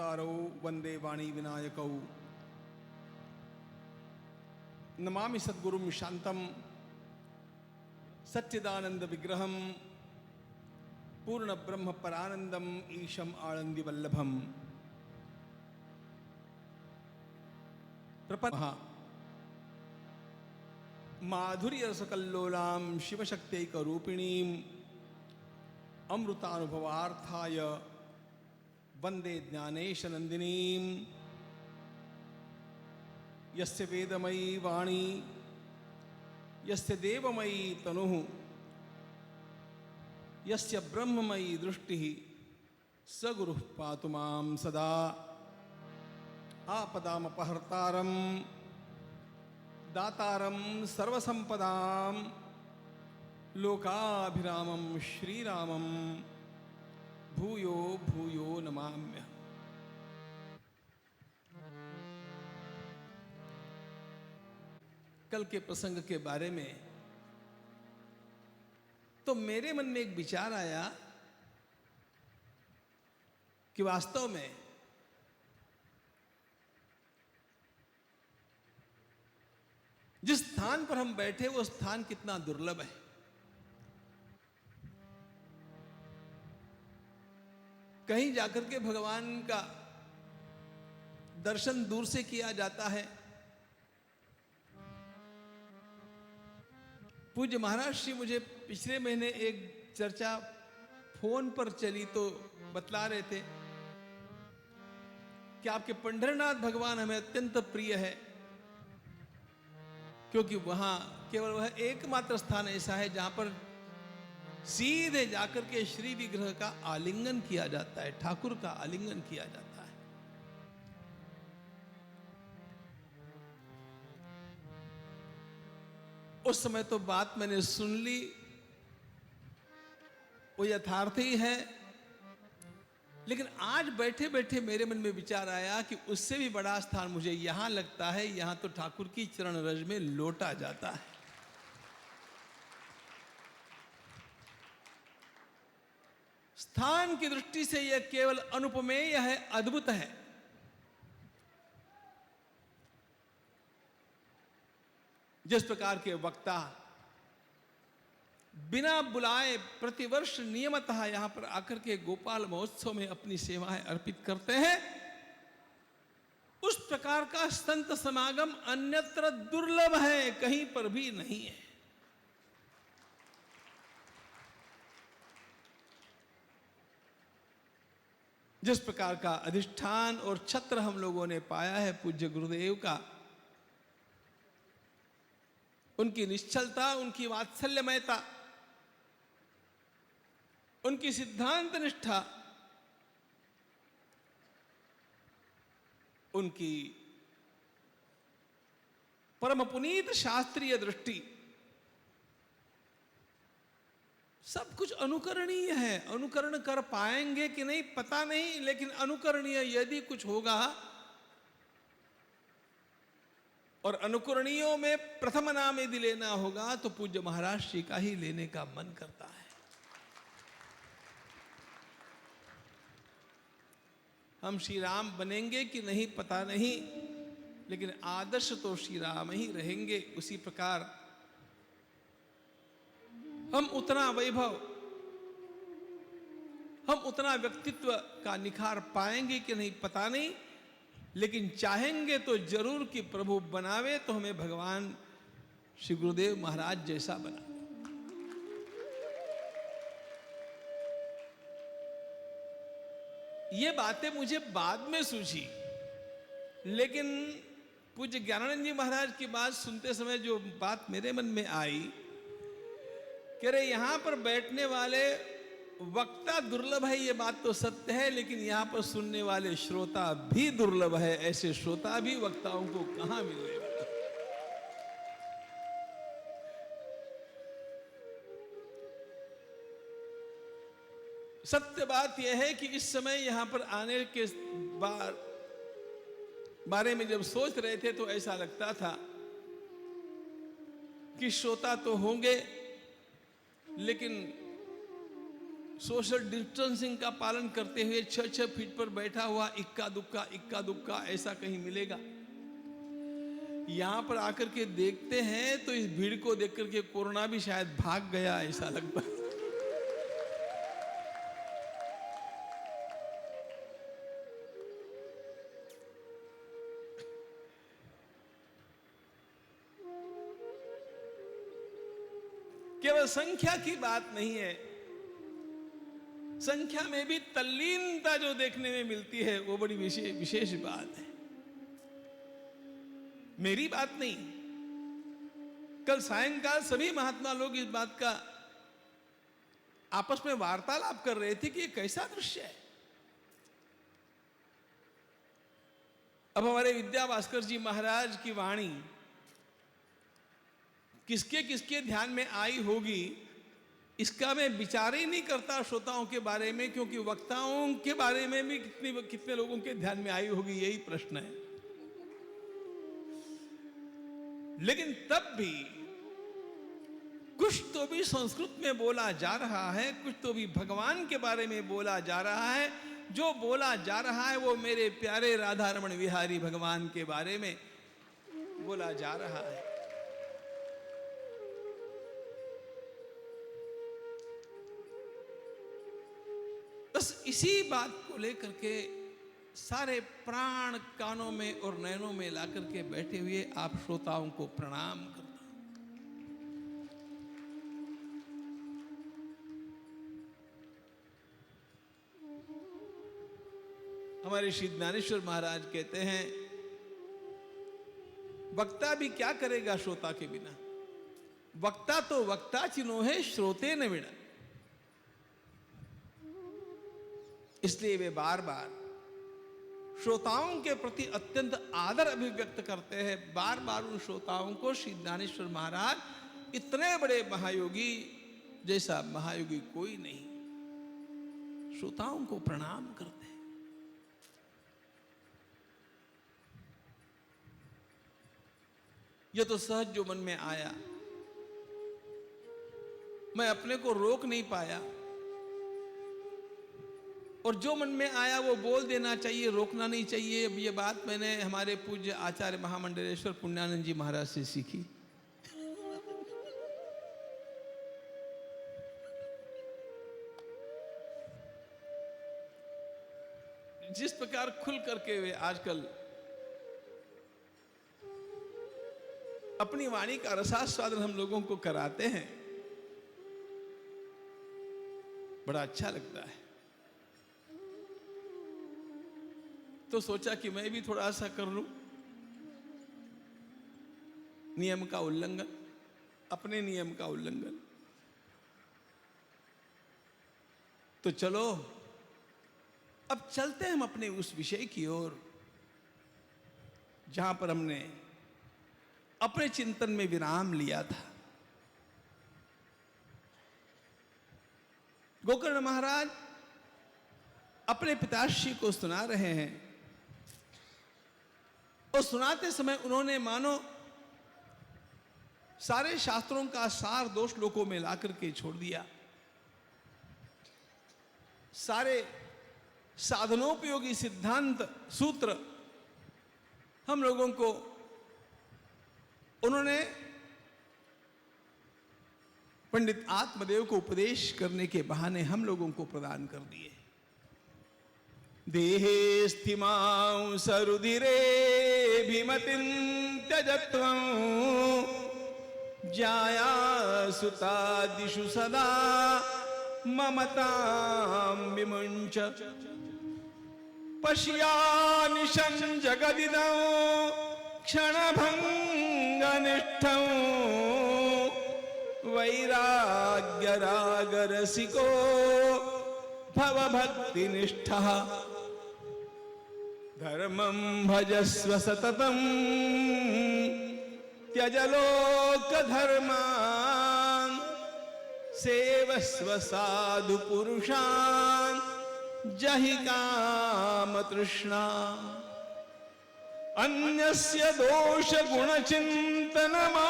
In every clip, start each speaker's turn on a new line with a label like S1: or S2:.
S1: भर्तारौ वंदे वाणी विनायकौ। नमामि सद्गुरुं शांतं सच्चिदानंद विग्रहं पूर्ण ब्रह्म परानंदम ईशम आनंदी वल्लभम। प्रपन्ना माधुर्य रसकल्लोलां शिवशक्त्यैकरूपिणीं अमृतानुभवार्थाय वंदे ज्ञानेशनंदिनीं। यस्य वेदमयी वाणी यस्य देवमयी तनुः यस्य ब्रह्ममयी दृष्टिः स गुरुः पातु मां सदा। आपदामपहर्तारं दातारं सर्वसंपदां लोकाभिरामं श्रीरामं भूयो भूयो नमाम्यहम्। कल के प्रसंग के बारे में तो मेरे मन में एक विचार आया कि वास्तव में जिस स्थान पर हम बैठे वो स्थान कितना दुर्लभ है। कहीं जाकर के भगवान का दर्शन दूर से किया जाता है। पूज्य महाराज श्री मुझे पिछले महीने एक चर्चा फोन पर चली तो बतला रहे थे कि आपके पंढरनाथ भगवान हमें अत्यंत प्रिय है, क्योंकि वहां केवल वह एकमात्र स्थान ऐसा है जहां पर सीधे जाकर के श्री विग्रह का आलिंगन किया जाता है, ठाकुर का आलिंगन किया जाता है। उस समय तो बात मैंने सुन ली, वो यथार्थ ही है, लेकिन आज बैठे बैठे मेरे मन में विचार आया कि उससे भी बड़ा स्थान मुझे यहां लगता है। यहां तो ठाकुर की चरण रज में लोटा जाता है। स्थान की दृष्टि से यह केवल अनुपमेय है, अद्भुत है। जिस प्रकार के वक्ता बिना बुलाए प्रतिवर्ष नियमतः यहां पर आकर के गोपाल महोत्सव में अपनी सेवाएं अर्पित करते हैं, उस प्रकार का संत समागम अन्यत्र दुर्लभ है, कहीं पर भी नहीं है। जिस प्रकार का अधिष्ठान और छत्र हम लोगों ने पाया है पूज्य गुरुदेव का, उनकी निश्चलता, उनकी वात्सल्यमयता, उनकी सिद्धांत निष्ठा, उनकी परम पुनीत शास्त्रीय दृष्टि, सब कुछ अनुकरणीय है। अनुकरण कर पाएंगे कि नहीं पता नहीं, लेकिन अनुकरणीय यदि कुछ होगा, और अनुकरणीयों में प्रथम नाम यदि लेना होगा तो पूज्य महाराज श्री का ही लेने का मन करता है। हम श्री राम बनेंगे कि नहीं पता नहीं, लेकिन आदर्श तो श्री राम ही रहेंगे। उसी प्रकार हम उतना वैभव, हम उतना व्यक्तित्व का निखार पाएंगे कि नहीं पता नहीं, लेकिन चाहेंगे तो जरूर कि प्रभु बनावे तो हमें भगवान श्री गुरुदेव महाराज जैसा बना। ये बातें मुझे बाद में सूझी, लेकिन पूज्य ज्ञानानंद जी महाराज की बात सुनते समय जो बात मेरे मन में आई, कह रहे यहां पर बैठने वाले वक्ता दुर्लभ है, ये बात तो सत्य है, लेकिन यहां पर सुनने वाले श्रोता भी दुर्लभ है। ऐसे श्रोता भी वक्ताओं को कहां मिलेगा। सत्य बात यह है कि इस समय यहां पर आने के बारे में जब सोच रहे थे तो ऐसा लगता था कि श्रोता तो होंगे, लेकिन सोशल डिस्टेंसिंग का पालन करते हुए 6-6 फीट पर बैठा हुआ इक्का दुक्का ऐसा कहीं मिलेगा? यहां पर आकर के देखते हैं तो इस भीड़ को देख करके कोरोना भी शायद भाग गया ऐसा लगता है। केवल संख्या की बात नहीं है, संख्या में भी तल्लीनता जो देखने में मिलती है वो बड़ी विशेष बात है। मेरी बात नहीं, कल सायंकाल सभी महात्मा लोग इस बात का आपस में वार्तालाप कर रहे थे कि ये कैसा दृश्य है। अब हमारे विद्या भास्कर जी महाराज की वाणी किसके किसके ध्यान में आई होगी इसका मैं विचार ही नहीं करता श्रोताओं के बारे में, क्योंकि वक्ताओं के बारे में भी कितने लोगों के ध्यान में आई होगी यही प्रश्न है। लेकिन तब भी कुछ तो भी संस्कृत में बोला जा रहा है, कुछ तो भी भगवान के बारे में बोला जा रहा है। जो बोला जा रहा है वो मेरे प्यारे राधा रमण बिहारी भगवान के बारे में बोला जा रहा है। बस इसी बात को लेकर के सारे प्राण कानों में और नयनों में लाकर के बैठे हुए आप श्रोताओं को प्रणाम करता हूं। हमारे श्री ज्ञानेश्वर महाराज कहते हैं, वक्ता भी क्या करेगा श्रोता के बिना, वक्ता तो वक्ता चिन्हो है श्रोते न बिना। इसलिए वे बार बार श्रोताओं के प्रति अत्यंत आदर अभिव्यक्त करते हैं। बार बार उन श्रोताओं को श्री ज्ञानेश्वर महाराज इतने बड़े महायोगी जैसा महायोगी कोई नहीं, श्रोताओं को प्रणाम करते हैं। यह तो सहज जो मन में आया, मैं अपने को रोक नहीं पाया, और जो मन में आया वो बोल देना चाहिए, रोकना नहीं चाहिए। अब ये बात मैंने हमारे पूज्य आचार्य महामंडलेश्वर पुण्यानंद जी महाराज से सीखी। जिस प्रकार खुल करके वे आजकल अपनी वाणी का रसास्वादन हम लोगों को कराते हैं, बड़ा अच्छा लगता है। तो सोचा कि मैं भी थोड़ा सा कर लूं, नियम का उल्लंघन, अपने नियम का उल्लंघन। तो चलो अब चलते हैं हम अपने उस विषय की ओर जहां पर हमने अपने चिंतन में विराम लिया था। गोकर्ण महाराज अपने पिताश्री को सुना रहे हैं, और सुनाते समय उन्होंने मानो सारे शास्त्रों का सार दो श्लोकों में लाकर के छोड़ दिया। सारे साधनोपयोगी सिद्धांत सूत्र हम लोगों को उन्होंने पंडित आत्मदेव को उपदेश करने के बहाने हम लोगों को प्रदान कर दिए। देहे स्थिमां सरुधिरे भीमतिं त्यजत्वं जाया सुतादिषु सदा ममतां विमुञ्च पश्यानिशं जगदिदं क्षणभङ्गनिष्ठं वैराग्यरागरसिको भवभक्तिनिष्ठः धर्मं भजस्व सततं त्यज लोकधर्मान् सेवस्व साधु पुरुषान् जहि कामतृष्णा अन्यस्य दोष गुण चिंतनमाशु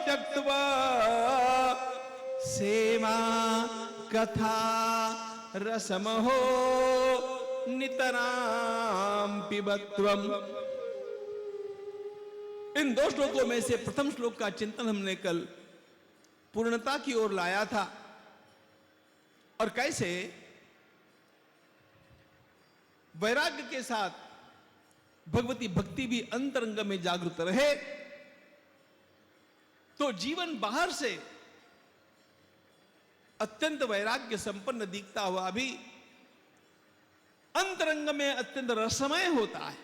S1: त्यक्त्वा सेवा कथा रसमहो नितराम पिबत्वम। इन 2 श्लोकों में से प्रथम श्लोक का चिंतन हमने कल पूर्णता की ओर लाया था, और कैसे वैराग्य के साथ भगवती भक्ति भी अंतरंग में जागृत रहे तो जीवन बाहर से अत्यंत वैराग्य संपन्न दिखता हुआ भी अंतरंग में अत्यंत रसमय होता है।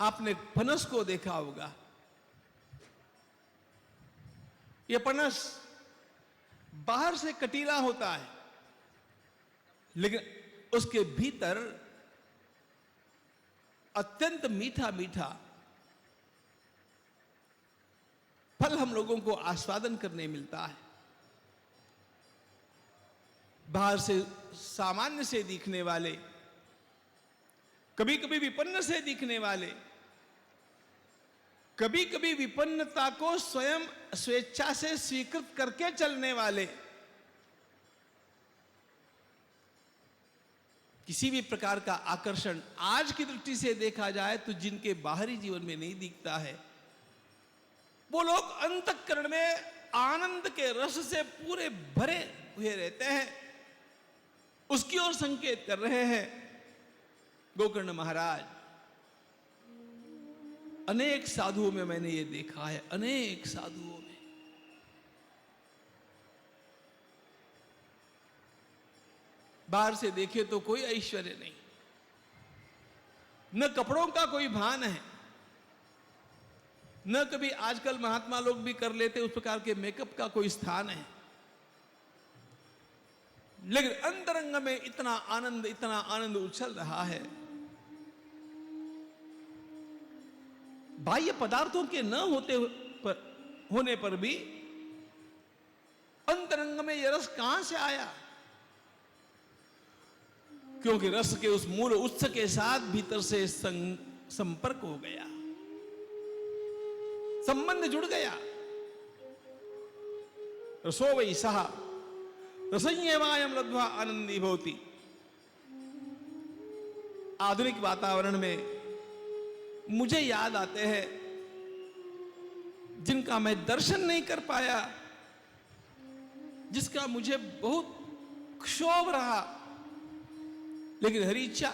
S1: आपने फनस को देखा होगा। यह फनस बाहर से कटीला होता है, लेकिन उसके भीतर अत्यंत मीठा मीठा फल हम लोगों को आस्वादन करने मिलता है। बाहर से सामान्य से दिखने वाले, कभी कभी विपन्न से दिखने वाले, कभी कभी विपन्नता को स्वयं स्वेच्छा से स्वीकृत करके चलने वाले, किसी भी प्रकार का आकर्षण आज की दृष्टि से देखा जाए तो जिनके बाहरी जीवन में नहीं दिखता है, वो लोग अंतःकरण में आनंद के रस से पूरे भरे हुए रहते हैं, उसकी ओर संकेत कर रहे हैं। गोकर्ण महाराज, अनेक साधुओं में मैंने ये देखा है, अनेक साधुओं में बाहर से देखे तो कोई ऐश्वर्य नहीं, न कपड़ों का कोई भान है, न कभी आजकल महात्मा लोग भी कर लेते उस प्रकार के मेकअप का कोई स्थान है, लेकिन अंतरंग में इतना आनंद उछल रहा है। बाह्य पदार्थों के न होने पर भी अंतरंग में यह रस कहां से आया? क्योंकि रस के उस मूल उत्स के साथ भीतर से संपर्क हो गया, संबंध जुड़ गया। रसो वै सह रसंयमायम लब्ध्वा आनंदी भवति। आधुनिक वातावरण में मुझे याद आते हैं जिनका मैं दर्शन नहीं कर पाया, जिसका मुझे बहुत क्षोभ रहा, लेकिन हरि इच्छा,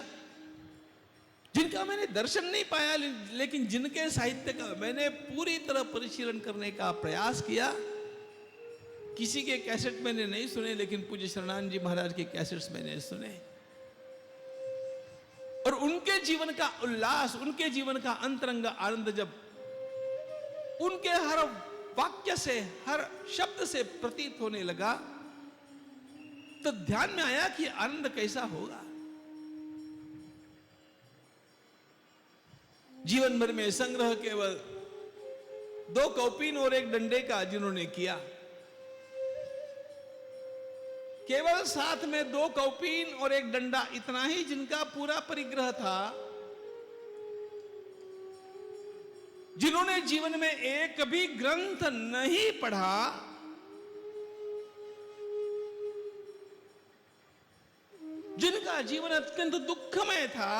S1: जिनका मैंने दर्शन नहीं पाया लेकिन जिनके साहित्य का मैंने पूरी तरह परिशीलन करने का प्रयास किया। किसी के कैसेट मैंने नहीं सुने, लेकिन पूज्य शरणानंद जी महाराज के कैसेट्स मैंने सुने, और उनके जीवन का उल्लास, उनके जीवन का अंतरंग आनंद जब उनके हर वाक्य से, हर शब्द से प्रतीत होने लगा, तो ध्यान में आया कि आनंद कैसा होगा। जीवन भर में संग्रह केवल 2 कौपीन और 1 डंडे का जिन्होंने किया, केवल साथ में 2 कौपीन और 1 डंडा, इतना ही जिनका पूरा परिग्रह था, जिन्होंने जीवन में एक भी ग्रंथ नहीं पढ़ा, जिनका जीवन अत्यंत दुखमय था,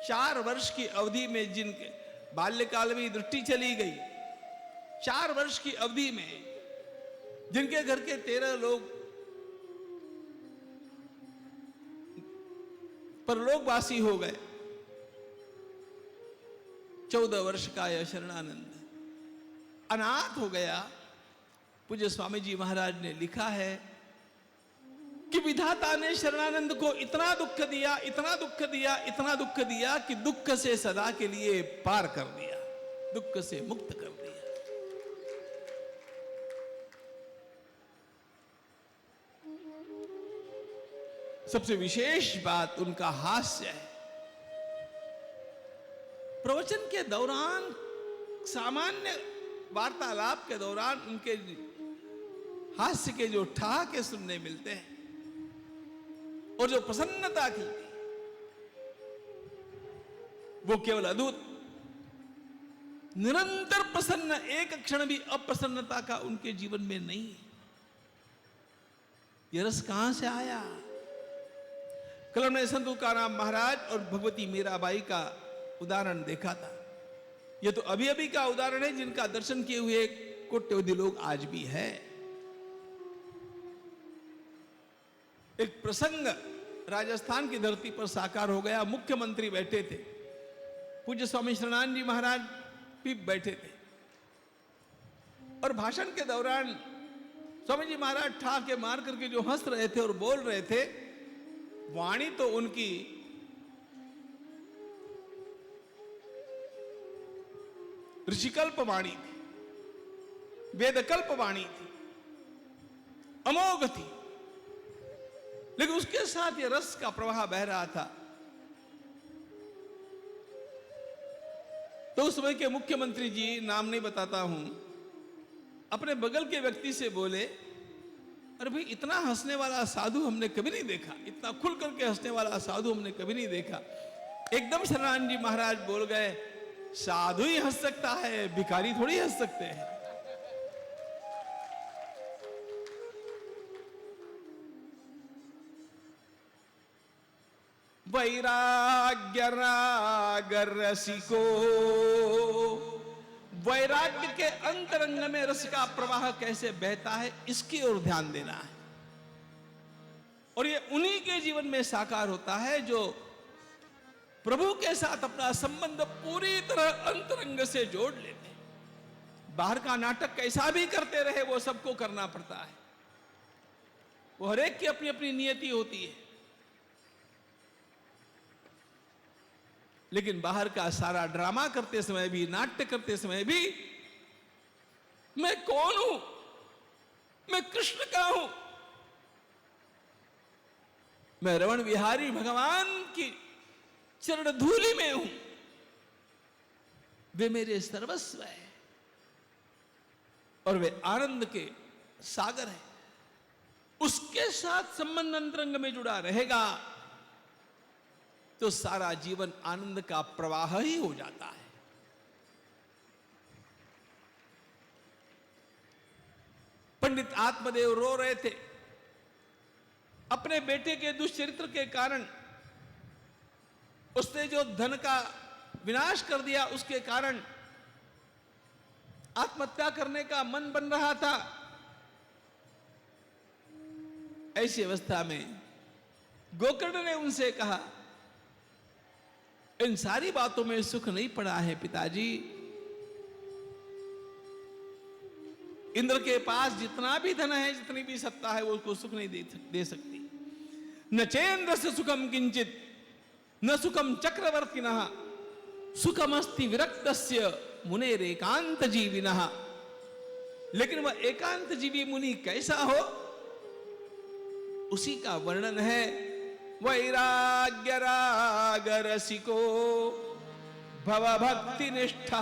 S1: 4 वर्ष की अवधि में, जिनके बाल्यकाल में दृष्टि चली गई, 4 वर्ष की अवधि में जिनके घर के 13 लोग परलोकवासी हो गए, 14 वर्ष का यह शरणानंद अनाथ हो गया। पूज्य स्वामी जी महाराज ने लिखा है कि विधाता ने शरणानंद को इतना दुख दिया, इतना दुख दिया, इतना दुख दिया कि दुख से सदा के लिए पार कर दिया, दुख से मुक्त कर दिया। सबसे विशेष बात उनका हास्य है। प्रवचन के दौरान, सामान्य वार्तालाप के दौरान उनके हास्य के जो ठहाके सुनने मिलते हैं और जो प्रसन्नता खिलती, वो केवल अद्भुत। निरंतर प्रसन्न, एक क्षण भी अप्रसन्नता का उनके जीवन में नहीं। यह रस कहां से आया? कल हमने संत तुकाराम महाराज और भगवती मीराबाई का उदाहरण देखा था। यह तो अभी अभी का उदाहरण है, जिनका दर्शन किए हुए कोट्यवधि लोग आज भी है। एक प्रसंग राजस्थान की धरती पर साकार हो गया। मुख्यमंत्री बैठे थे, पूज्य स्वामी शरणानंद जी महाराज भी बैठे थे, और भाषण के दौरान स्वामी जी महाराज ठाके मार करके जो हंस रहे थे और बोल रहे थे, वाणी तो उनकी ऋषिकल्प वाणी थी, वेदकल्प वाणी थी, अमोघ थी, लेकिन उसके साथ ये रस का प्रवाह बह रहा था। तो उस समय के मुख्यमंत्री जी, नाम नहीं बताता हूं, अपने बगल के व्यक्ति से बोले, अरे भाई इतना हंसने वाला साधु हमने कभी नहीं देखा, इतना खुल करके हंसने वाला साधु हमने कभी नहीं देखा। एकदम शरणानंद जी महाराज बोल गए, साधु ही हंस सकता है, भिखारी थोड़ी हंस सकते हैं। वैराग्य राग रसिको, वैराग्य के अंतरंग में रस का प्रवाह कैसे बहता है, इसकी ओर ध्यान देना है। और ये उन्हीं के जीवन में साकार होता है जो प्रभु के साथ अपना संबंध पूरी तरह अंतरंग से जोड़ लेते हैं। बाहर का नाटक कैसा भी करते रहे, वो सबको करना पड़ता है, वो हरेक की अपनी अपनी नियति होती है। लेकिन बाहर का सारा ड्रामा करते समय भी, नाट्य करते समय भी, मैं कौन हूं, मैं कृष्ण का हूं, मैं रमण विहारी भगवान की चरण धूलि में हूं, वे मेरे सर्वस्व है और वे आनंद के सागर है। उसके साथ संबंध अंतरंग में जुड़ा रहेगा तो सारा जीवन आनंद का प्रवाह ही हो जाता है। पंडित आत्मदेव रो रहे थे अपने बेटे के दुष्चरित्र के कारण। उसने जो धन का विनाश कर दिया, उसके कारण आत्महत्या करने का मन बन रहा था। ऐसी अवस्था में गोकर्ण ने उनसे कहा, इन सारी बातों में सुख नहीं पड़ा है पिताजी। इंद्र के पास जितना भी धन है, जितनी भी सत्ता है, वो उसको सुख नहीं दे सकती। न चेन्द्र से सुखम किंचित न सुखम चक्रवर्तिनः सुखमस्ति विरक्तस्य मुनेर एकांत जीविनः। लेकिन वह एकांत जीवी मुनि कैसा हो, उसी का वर्णन है। वैराग्य राग रसिको भव भक्ति निष्ठा।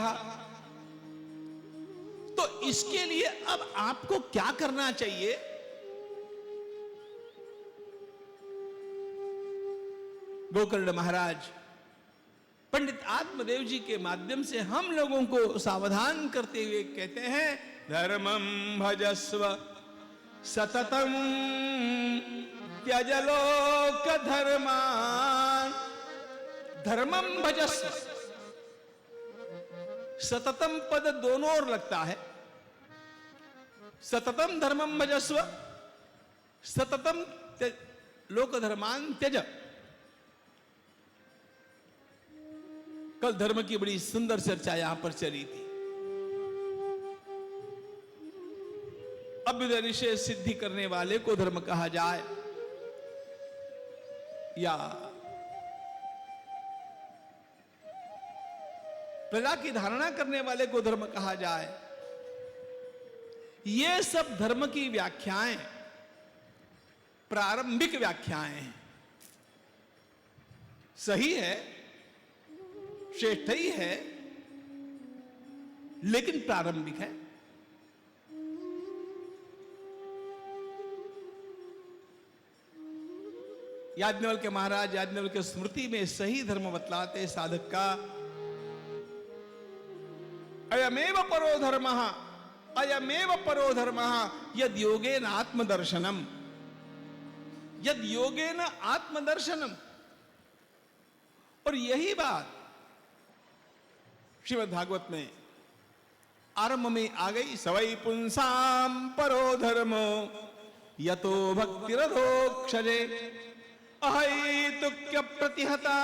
S1: तो इसके लिए अब आपको क्या करना चाहिए? गोकर्ण महाराज पंडित आत्मदेव जी के माध्यम से हम लोगों को सावधान करते हुए कहते हैं, धर्मं भजस्व सततम त्यज लोक धर्मान। धर्मं भजस्व, सततम पद दोनों ओर लगता है। सततम धर्मं भजस्व, सततम लोक धर्मान त्यज। कल धर्म की बड़ी सुंदर चर्चा यहां पर चली थी। अभ्युदय निश्चय सिद्धि करने वाले को धर्म कहा जाए या प्रजा की धारणा करने वाले को धर्म कहा जाए, ये सब धर्म की व्याख्याएं, प्रारंभिक व्याख्याएं हैं। सही है, श्रेष्ठ ही है, लेकिन प्रारंभिक है। याज्ञवल्क्य के महाराज याज्ञवल्क्य के स्मृति में सही धर्म बतलाते साधक का अयमेव परो धर्मः, अयमेव परो धर्मः यद योगेन आत्मदर्शनम, यद योगेन आत्मदर्शनम। और यही बात श्रीमद् भागवत में आरंभ में आ गई। सवै पुंसाम परो धर्मो यतो भक्तिरधोक्षजे अहैतुक्य प्रतिहता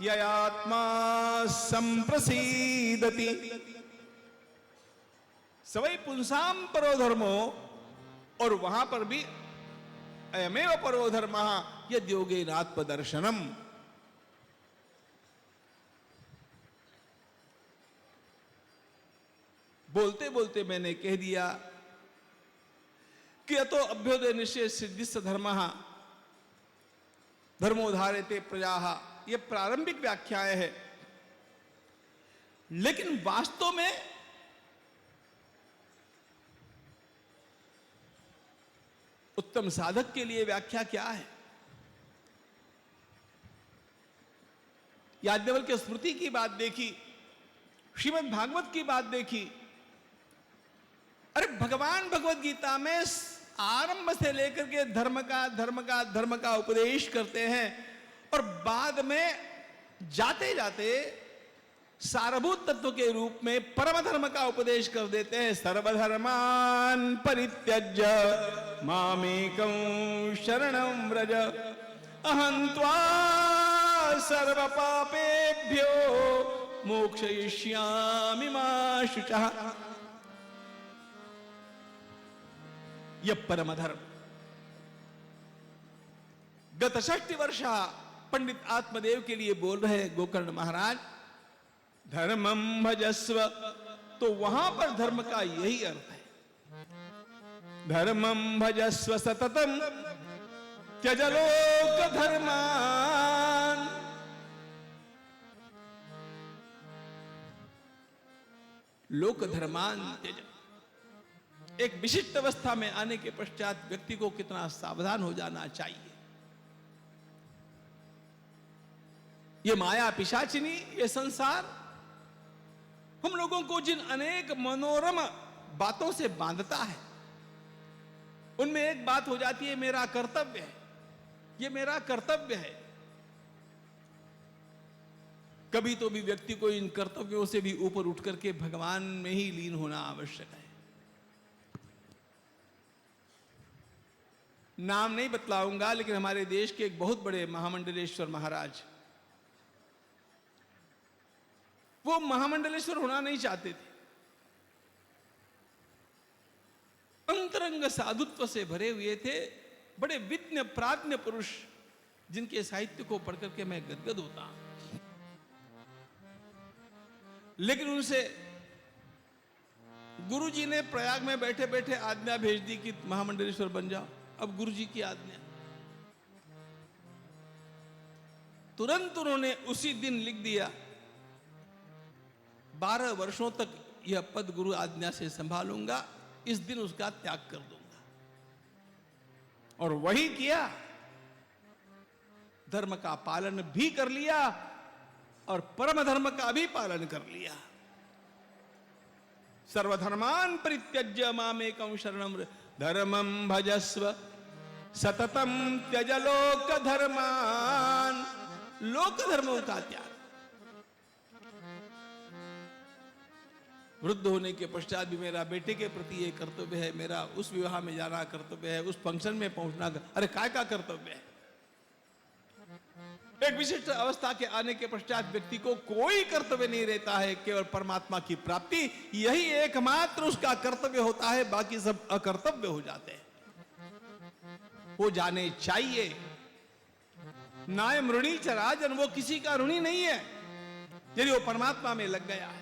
S1: ययात्मा संप्रसीदति। सवै पुंसाम परो धर्मो, और वहां पर भी अयमेव परो धर्मः यद योगेन आत्मदर्शनम। बोलते बोलते मैंने कह दिया कि अतो अभ्युदय निश्चय सिद्धिस्थ धर्मः धर्मोधारेते प्रजाः, ये प्रारंभिक व्याख्याएं है, लेकिन वास्तव में उत्तम साधक के लिए व्याख्या क्या है? याज्ञवल्क्य स्मृति की बात देखी, श्रीमद् भागवत की बात देखी। अरे भगवान भगवत गीता में आरंभ से लेकर के धर्म का उपदेश करते हैं, और बाद में जाते जाते सारभूत तत्व के रूप में परम धर्म का उपदेश कर देते हैं। सर्वधर्मान परित्यज्य मामेकं शरणं व्रज अहं त्वा सर्व पापेभ्यो मोक्षयिष्यामि मा शुचः। यह परम धर्म। गत 60 वर्ष पंडित आत्मदेव के लिए बोल रहे हैं गोकर्ण महाराज, धर्मम भजस्व। तो वहां पर धर्म का यही अर्थ है, धर्मम भजस्व सततम त्यज लोक धर्मान। लोक धर्मान त्यज। एक विशिष्ट अवस्था में आने के पश्चात व्यक्ति को कितना सावधान हो जाना चाहिए। ये माया पिशाचिनी, ये संसार हम लोगों को जिन अनेक मनोरम बातों से बांधता है, उनमें एक बात हो जाती है मेरा कर्तव्य है, ये मेरा कर्तव्य है। कभी तो भी व्यक्ति को इन कर्तव्यों से भी ऊपर उठ करके भगवान में ही लीन होना आवश्यक है। नाम नहीं बतलाऊंगा, लेकिन हमारे देश के एक बहुत बड़े महामंडलेश्वर महाराज, वो महामंडलेश्वर होना नहीं चाहते थे। अंतरंग साधुत्व से भरे हुए थे, बड़े विज्ञ प्राज्ञ पुरुष, जिनके साहित्य को पढ़ करके मैं गदगद होता हूं। लेकिन उनसे गुरुजी ने प्रयाग में बैठे बैठे आज्ञा भेज दी कि महामंडलेश्वर बन जाओ। अब गुरुजी की आज्ञा, तुरंत उन्होंने उसी दिन लिख दिया, 12 वर्षों तक यह पद गुरु आज्ञा से संभालूंगा, इस दिन उसका त्याग कर दूंगा। और वही किया, धर्म का पालन भी कर लिया और परम धर्म का भी पालन कर लिया। सर्वधर्मान परित्यज्य मामेकं शरणं व्रज धर्मं भजस्व सततम त्यज लोक धर्मान। लोक धर्मों का त्याग। वृद्ध होने के पश्चात भी मेरा बेटे के प्रति एक कर्तव्य है, मेरा उस विवाह में जाना कर्तव्य है, उस फंक्शन में पहुंचना, अरे काय का कर्तव्य है। एक विशिष्ट अवस्था के आने के पश्चात व्यक्ति को कोई कर्तव्य नहीं रहता है, केवल परमात्मा की प्राप्ति, यही एकमात्र उसका कर्तव्य होता है। बाकी सब अकर्तव्य हो जाते हैं, हो जाने चाहिए। नायम ऋणी च राजन, वो किसी का ऋणी नहीं है यदि वो परमात्मा में लग गया है।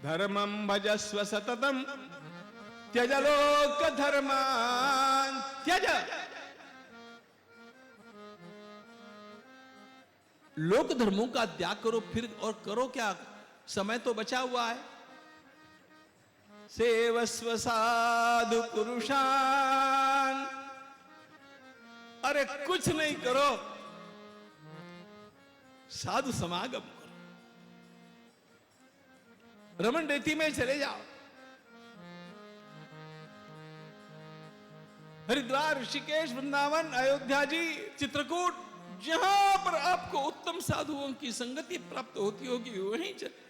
S1: धर्मं भजस्व सततम त्यज लोक धर्मान। त्यज, लोक धर्मों का त्याग करो, फिर और करो क्या, समय तो बचा हुआ है। सेवस्व साधु पुरुषान, अरे कुछ नहीं करो, साधु समागम करो। रमन रेती में चले जाओ, हरिद्वार, ऋषिकेश, वृंदावन, अयोध्या जी, चित्रकूट, जहां पर आपको उत्तम साधुओं की संगति प्राप्त होती होगी वहीं चले।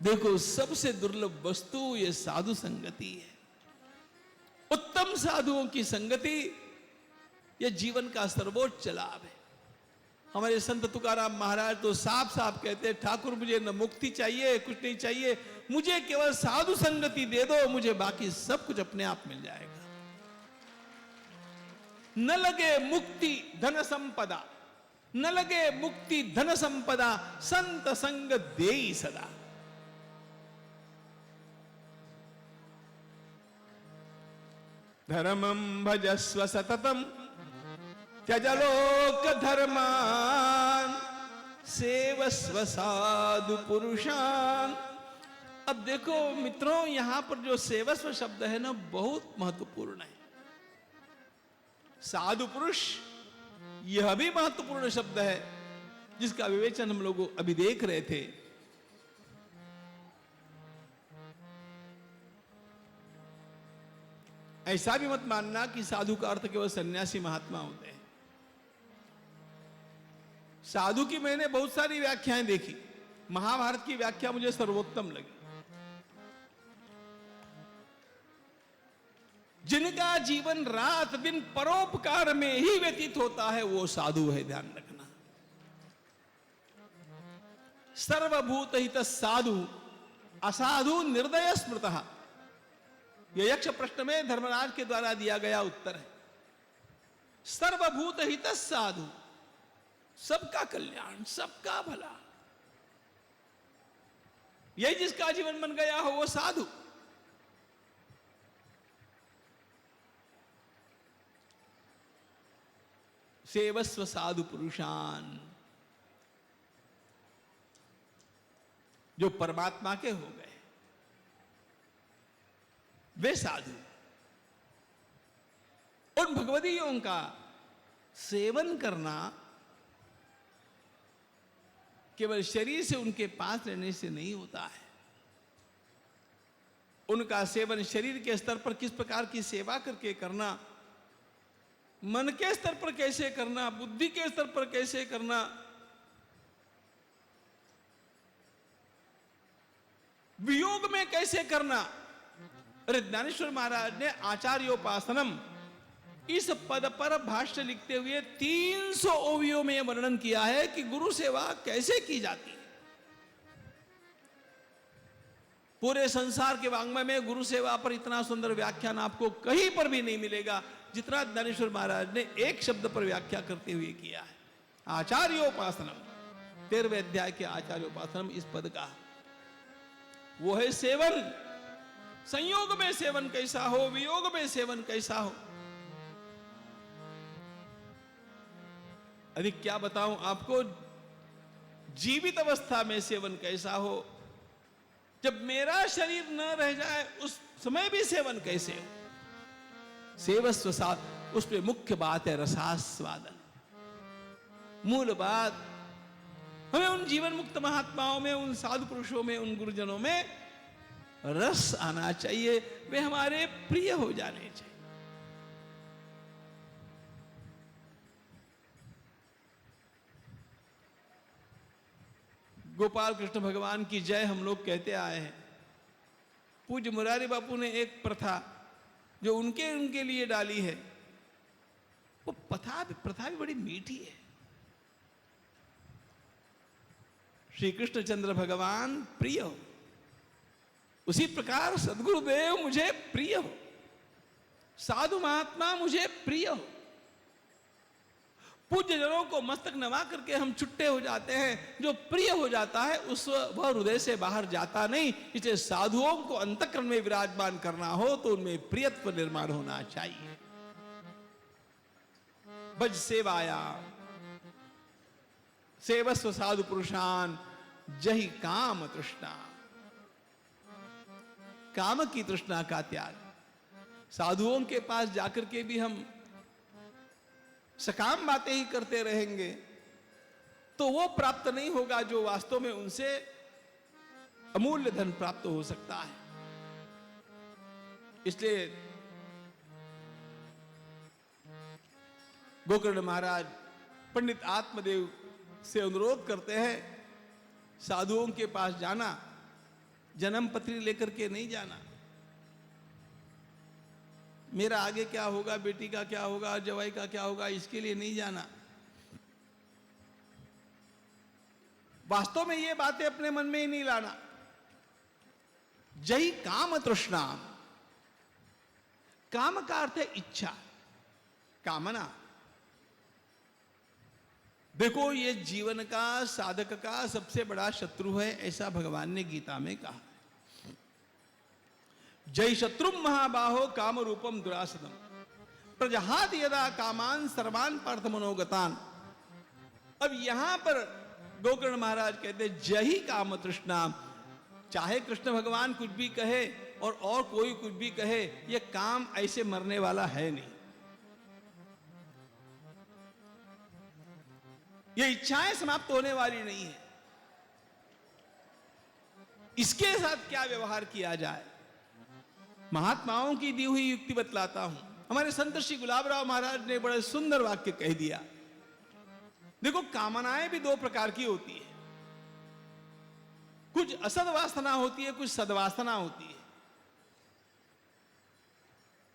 S1: देखो, सबसे दुर्लभ वस्तु ये साधु संगति है। उत्तम साधुओं की संगति यह जीवन का सर्वोच्च लाभ है। हमारे संत तुकाराम महाराज तो साफ साफ कहते हैं, ठाकुर मुझे न मुक्ति चाहिए, कुछ नहीं चाहिए, मुझे केवल साधु संगति दे दो, मुझे बाकी सब कुछ अपने आप मिल जाएगा। न लगे मुक्ति धन संपदा, न लगे मुक्ति धन संपदा, संत संग देई सदा। धर्मं भजस्व सततम त्यजलोक धर्मान सेवस्व साधु पुरुषान। अब देखो मित्रों, यहां पर जो सेवस्व शब्द है ना, बहुत महत्वपूर्ण है। साधु पुरुष यह भी महत्वपूर्ण शब्द है, जिसका विवेचन हम लोग अभी देख रहे थे। ऐसा भी मत मानना कि साधु का अर्थ केवल सन्यासी महात्मा होते हैं। साधु की मैंने बहुत सारी व्याख्याएं देखी, महाभारत की व्याख्या मुझे सर्वोत्तम लगी। जिनका जीवन रात दिन परोपकार में ही व्यतीत होता है, वो साधु है, ध्यान रखना। सर्वभूत हित साधु असाधु निर्दय स्मृतः, यह यक्ष प्रश्न में धर्मराज के द्वारा दिया गया उत्तर है। सर्वभूत हित साधु, सबका कल्याण, सबका भला, यही जिसका जीवन बन गया हो वो साधु। सेवस्व साधु पुरुषान, जो परमात्मा के हो गए वे साधु। उन भगवदियों का सेवन करना केवल शरीर से उनके पास रहने से नहीं होता है। उनका सेवन शरीर के स्तर पर किस प्रकार की सेवा करके करना, मन के स्तर पर कैसे करना, बुद्धि के स्तर पर कैसे करना, वियोग में कैसे करना। अरे ज्ञानेश्वर महाराज ने आचार्योपासनम इस पद पर भाष्य लिखते हुए 300 ओवियों में वर्णन किया है कि गुरु सेवा कैसे की जाती है। पूरे संसार के वाङ्मय में गुरु सेवा पर इतना सुंदर व्याख्यान आपको कहीं पर भी नहीं मिलेगा जितना ज्ञानेश्वर महाराज ने एक शब्द पर व्याख्या करते हुए किया है। आचार्योपासनम, 13वें अध्याय के आचार्योपासनम इस पद का वो है सेवन। संयोग में सेवन कैसा हो, वियोग में सेवन कैसा हो। अधिक क्या बताऊं आपको, जीवित अवस्था में सेवन कैसा हो, जब मेरा शरीर न रह जाए उस समय भी सेवन कैसे हो। सेवस्व साध, उसमें मुख्य बात है रसास्वादन। मूल बात हमें उन जीवन मुक्त महात्माओं में, उन साधु पुरुषों में, उन गुरुजनों में रस आना चाहिए, वे हमारे प्रिय हो जाने चाहिए। गोपाल कृष्ण भगवान की जय हम लोग कहते आए हैं। पूज्य मुरारी बापू ने एक प्रथा जो उनके लिए डाली है, वो प्रथा भी बड़ी मीठी है। श्री कृष्णचंद्र भगवान प्रिय हो, उसी प्रकार सद्गुरुदेव मुझे प्रिय हो, साधु महात्मा मुझे प्रिय हो। पूज्य जनों को मस्तक नवा करके हम छुट्टे हो जाते हैं। जो प्रिय हो जाता है उस वह हृदय से बाहर जाता नहीं। इसलिए साधुओं को अंतःकरण में विराजमान करना हो तो उनमें प्रियत्व निर्माण होना चाहिए। भज सेवाया सेवस्व साधु पुरुषान जहि काम तृष्णा, काम की तृष्णा का त्याग। साधुओं के पास जाकर के भी हम सकाम बातें ही करते रहेंगे तो वो प्राप्त नहीं होगा जो वास्तव में उनसे अमूल्य धन प्राप्त हो सकता है। इसलिए गोकर्ण महाराज पंडित आत्मदेव से अनुरोध करते हैं, साधुओं के पास जाना, जन्म पत्री लेकर के नहीं जाना। मेरा आगे क्या होगा, बेटी का क्या होगा, जवाई का क्या होगा, इसके लिए नहीं जाना। वास्तव में ये बातें अपने मन में ही नहीं लाना। जही काम तृष्णा, काम का अर्थ है इच्छा, कामना। देखो, ये जीवन का, साधक का सबसे बड़ा शत्रु है, ऐसा भगवान ने गीता में कहा। जय शत्रुम महाबाहो काम रूपम दुरासदम प्रजहात यदा कामान सर्वान पार्थ मनोगतान। अब यहां पर गोकर्ण महाराज कहते जही काम तृष्णा, चाहे कृष्ण भगवान कुछ भी कहे और कोई कुछ भी कहे, यह काम ऐसे मरने वाला है नहीं। ये इच्छाएं समाप्त होने वाली नहीं है। इसके साथ क्या व्यवहार किया जाए, महात्माओं की दी हुई युक्ति बतलाता हूं। हमारे संत श्री गुलाबराव महाराज ने बड़ा सुंदर वाक्य कह दिया। देखो, कामनाएं भी दो प्रकार की होती है। कुछ असद वासना होती है, कुछ सद्वासना होती है।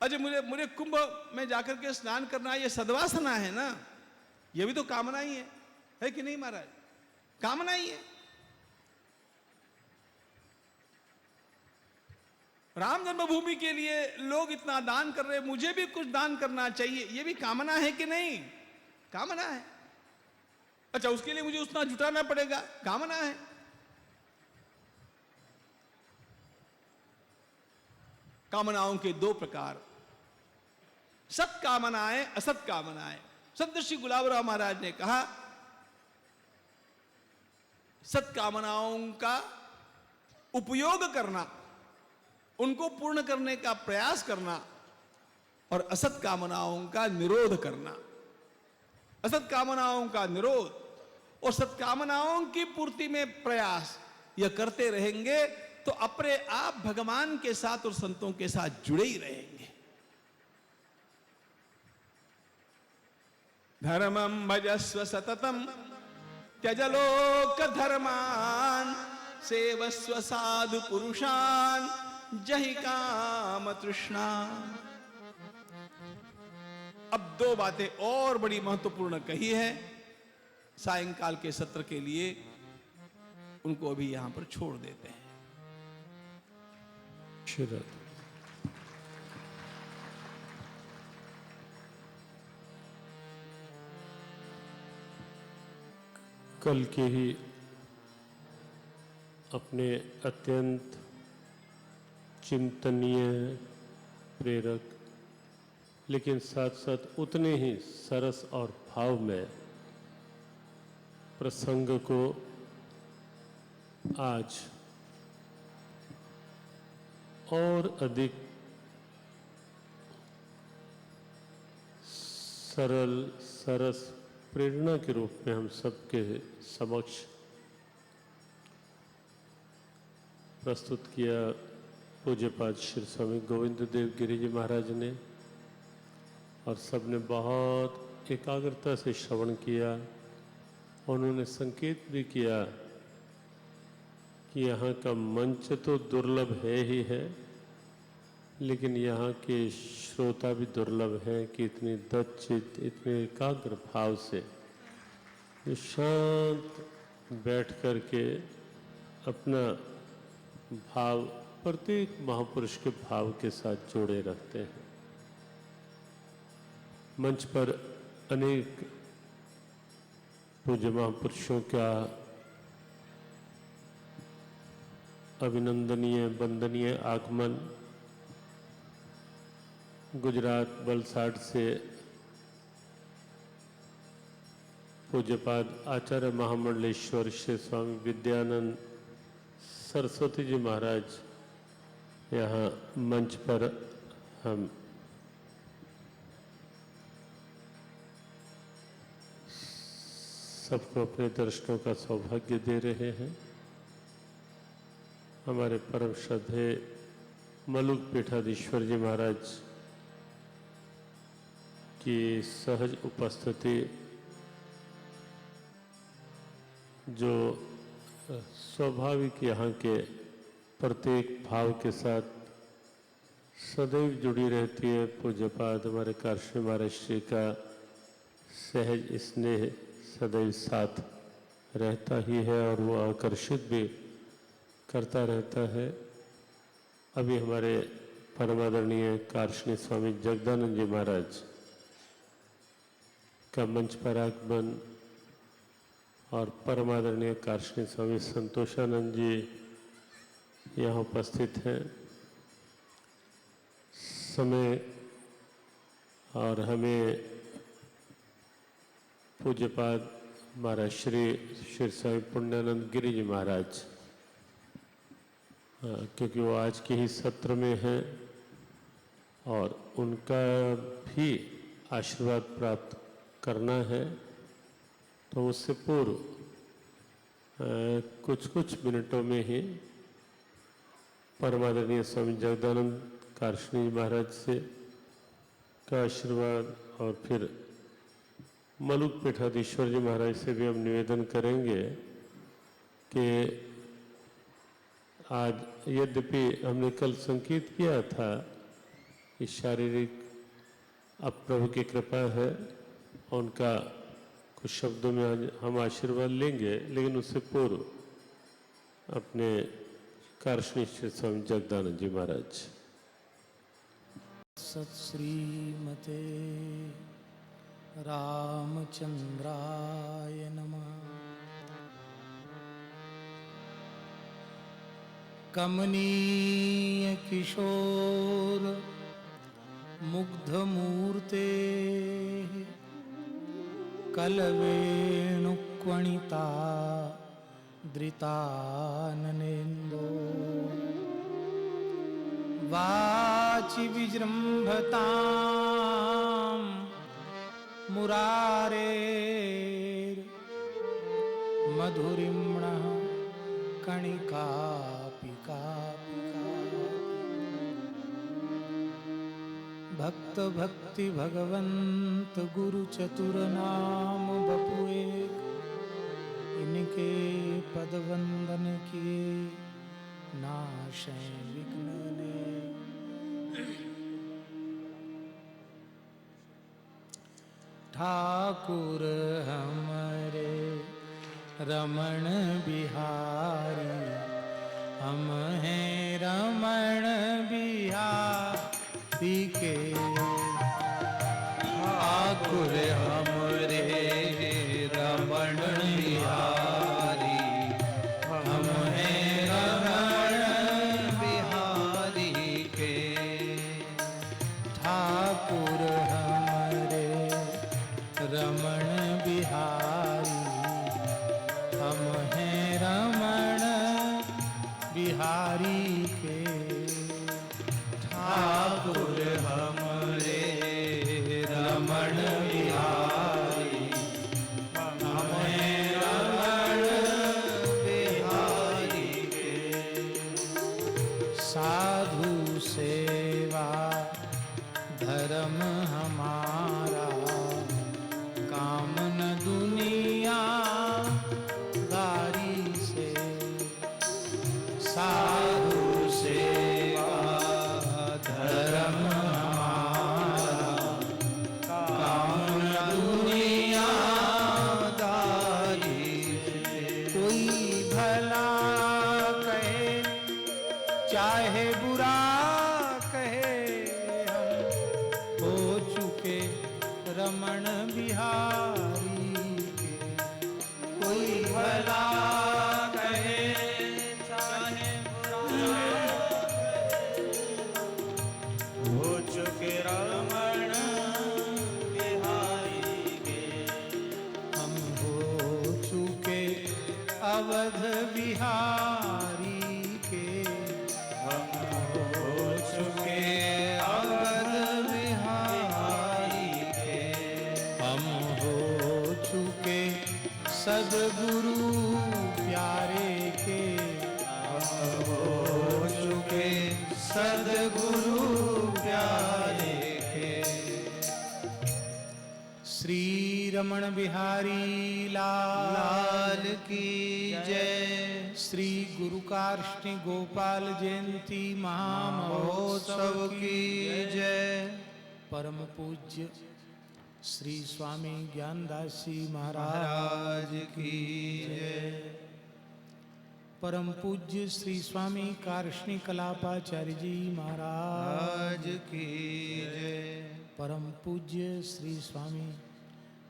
S1: अजय, मुझे कुंभ में जाकर के स्नान करना, ये सद्वासना है ना, ये भी तो कामना ही है कि नहीं महाराज? कामना ही है। राम जन्मभूमि के लिए लोग इतना दान कर रहे, मुझे भी कुछ दान करना चाहिए, ये भी कामना है कि नहीं? कामना है। अच्छा, उसके लिए मुझे उतना जुटाना पड़ेगा, कामना है। कामनाओं के दो प्रकार, सत कामनाएं, असत कामनाएं। संत श्री गुलाबराव महाराज ने कहा, सत कामनाओं का उपयोग करना, उनको पूर्ण करने का प्रयास करना, और असत कामनाओं का निरोध करना। असत कामनाओं का निरोध और सत्कामनाओं की पूर्ति में प्रयास, यह करते रहेंगे तो अपने आप भगवान के साथ और संतों के साथ जुड़े ही रहेंगे। धर्मं भजस्व सततम त्यज लोक धर्मान सेवस्व साधु पुरुषान जहि काम तृष्णा। अब दो बातें और बड़ी महत्वपूर्ण कही है सायंकाल के सत्र के लिए, उनको अभी यहां पर छोड़ देते हैं।
S2: कल के ही अपने अत्यंत चिंतनीय, प्रेरक, लेकिन साथ साथ उतने ही सरस और भाव में प्रसंग को आज और अधिक सरल, सरस प्रेरणा के रूप में हम सबके समक्ष प्रस्तुत किया पूज्यपाद श्री स्वामी गोविंद देव गिरि जी महाराज ने, और सबने बहुत एकाग्रता से श्रवण किया। उन्होंने संकेत भी किया कि यहाँ का मंच तो दुर्लभ है ही है, लेकिन यहाँ के श्रोता भी दुर्लभ हैं कि इतनी दत्तचित, इतने एकाग्र भाव से शांत बैठ कर के अपना भाव प्रत्येक महापुरुष के भाव के साथ जोड़े रखते हैं। मंच पर अनेक पूज्य महापुरुषों का अभिनंदनीय, वंदनीय आगमन गुजरात वलसाड से पूज्यपाद आचार्य महामंडलेश्वर श्री स्वामी विद्यानंद सरस्वती जी महाराज यहाँ मंच पर हम सबको अपने दर्शनों का सौभाग्य दे रहे हैं। हमारे परम श्रद्धे मलुक पीठाधीश्वर जी महाराज की सहज उपस्थिति, जो स्वाभाविक यहाँ के प्रत्येक भाव के साथ सदैव जुड़ी रहती है। पूज्यपाद हमारे कार्श्री महाराज श्री का सहज स्नेह सदैव साथ रहता ही है और वो आकर्षित भी करता रहता है। अभी हमारे परमादरणीय कार्श्री स्वामी जगदानंद जी महाराज का मंच पर आगमन और परमादरणीय कार्श्री स्वामी संतोषानंद जी यहाँ उपस्थित हैं। समय और हमें पूज्यपाद महाराज श्री स्वामी पुण्यानंद गिरी जी महाराज, क्योंकि वो आज के ही सत्र में हैं और उनका भी आशीर्वाद प्राप्त करना है, तो उससे पूर्व कुछ मिनटों में ही परमादरणीय स्वामी जगदानंद कार्श्री महाराज से का आशीर्वाद और फिर मलुक पीठाधीश्वर जी महाराज से भी हम निवेदन करेंगे कि आज यद्यपि हमने कल संकेत किया था कि शारीरिक अब प्रभु की कृपा है, उनका कुछ शब्दों में आज हम आशीर्वाद लेंगे, लेकिन उससे पूर्व अपने कार्श्री स्वामी जगदानंद जी महाराज।
S3: सत् श्रीमते रामचंद्राय नमः। कमनीय किशोर मुग्धमूर्ते कलवेणुक्वणिता धृताननेन्दो वाचि विजृम्भतां मुरारेर् मधुरिम्णः कणिकापि भक्त भक्ति भगवंत गुरु चतुर नाम बपुए, इनके पद वंदन किए नाशै विघ्न ने। ठाकुर हमारे रमण बिहारी, हम हैं रमण बिहारी के। ठाकुर हमरे रमण बिहारी, हम हैं रमण बिहारी के। ठाकुर हमरे रमण बिहारी, हम हैं रमण बिहारी के। ठाकुर हमरे रमण बिहारी, हम हैं रमण बिहारी के। साधु सेवा धर्म हमारा, कामन दुनिया दारी से। साधु सेवा धर्म हमारा, कामन दुनिया दारी से। कोई भला कहे चाहे बुरा कहे, हम हो चुके सदगुरु प्यारे के हो चुके सदगुरु प्यारे के। श्री रमण बिहारी लाल की जय। श्री गुरु कार्ष्णि गोपाल जयंती महामहोत्सव की जय। परम पूज्य श्री स्वामी ज्ञानदास जी महाराज की जय। परम पूज्य श्री स्वामी कार्ष्णि कलापाचार्य जी महाराज की जय। परम पूज्य श्री स्वामी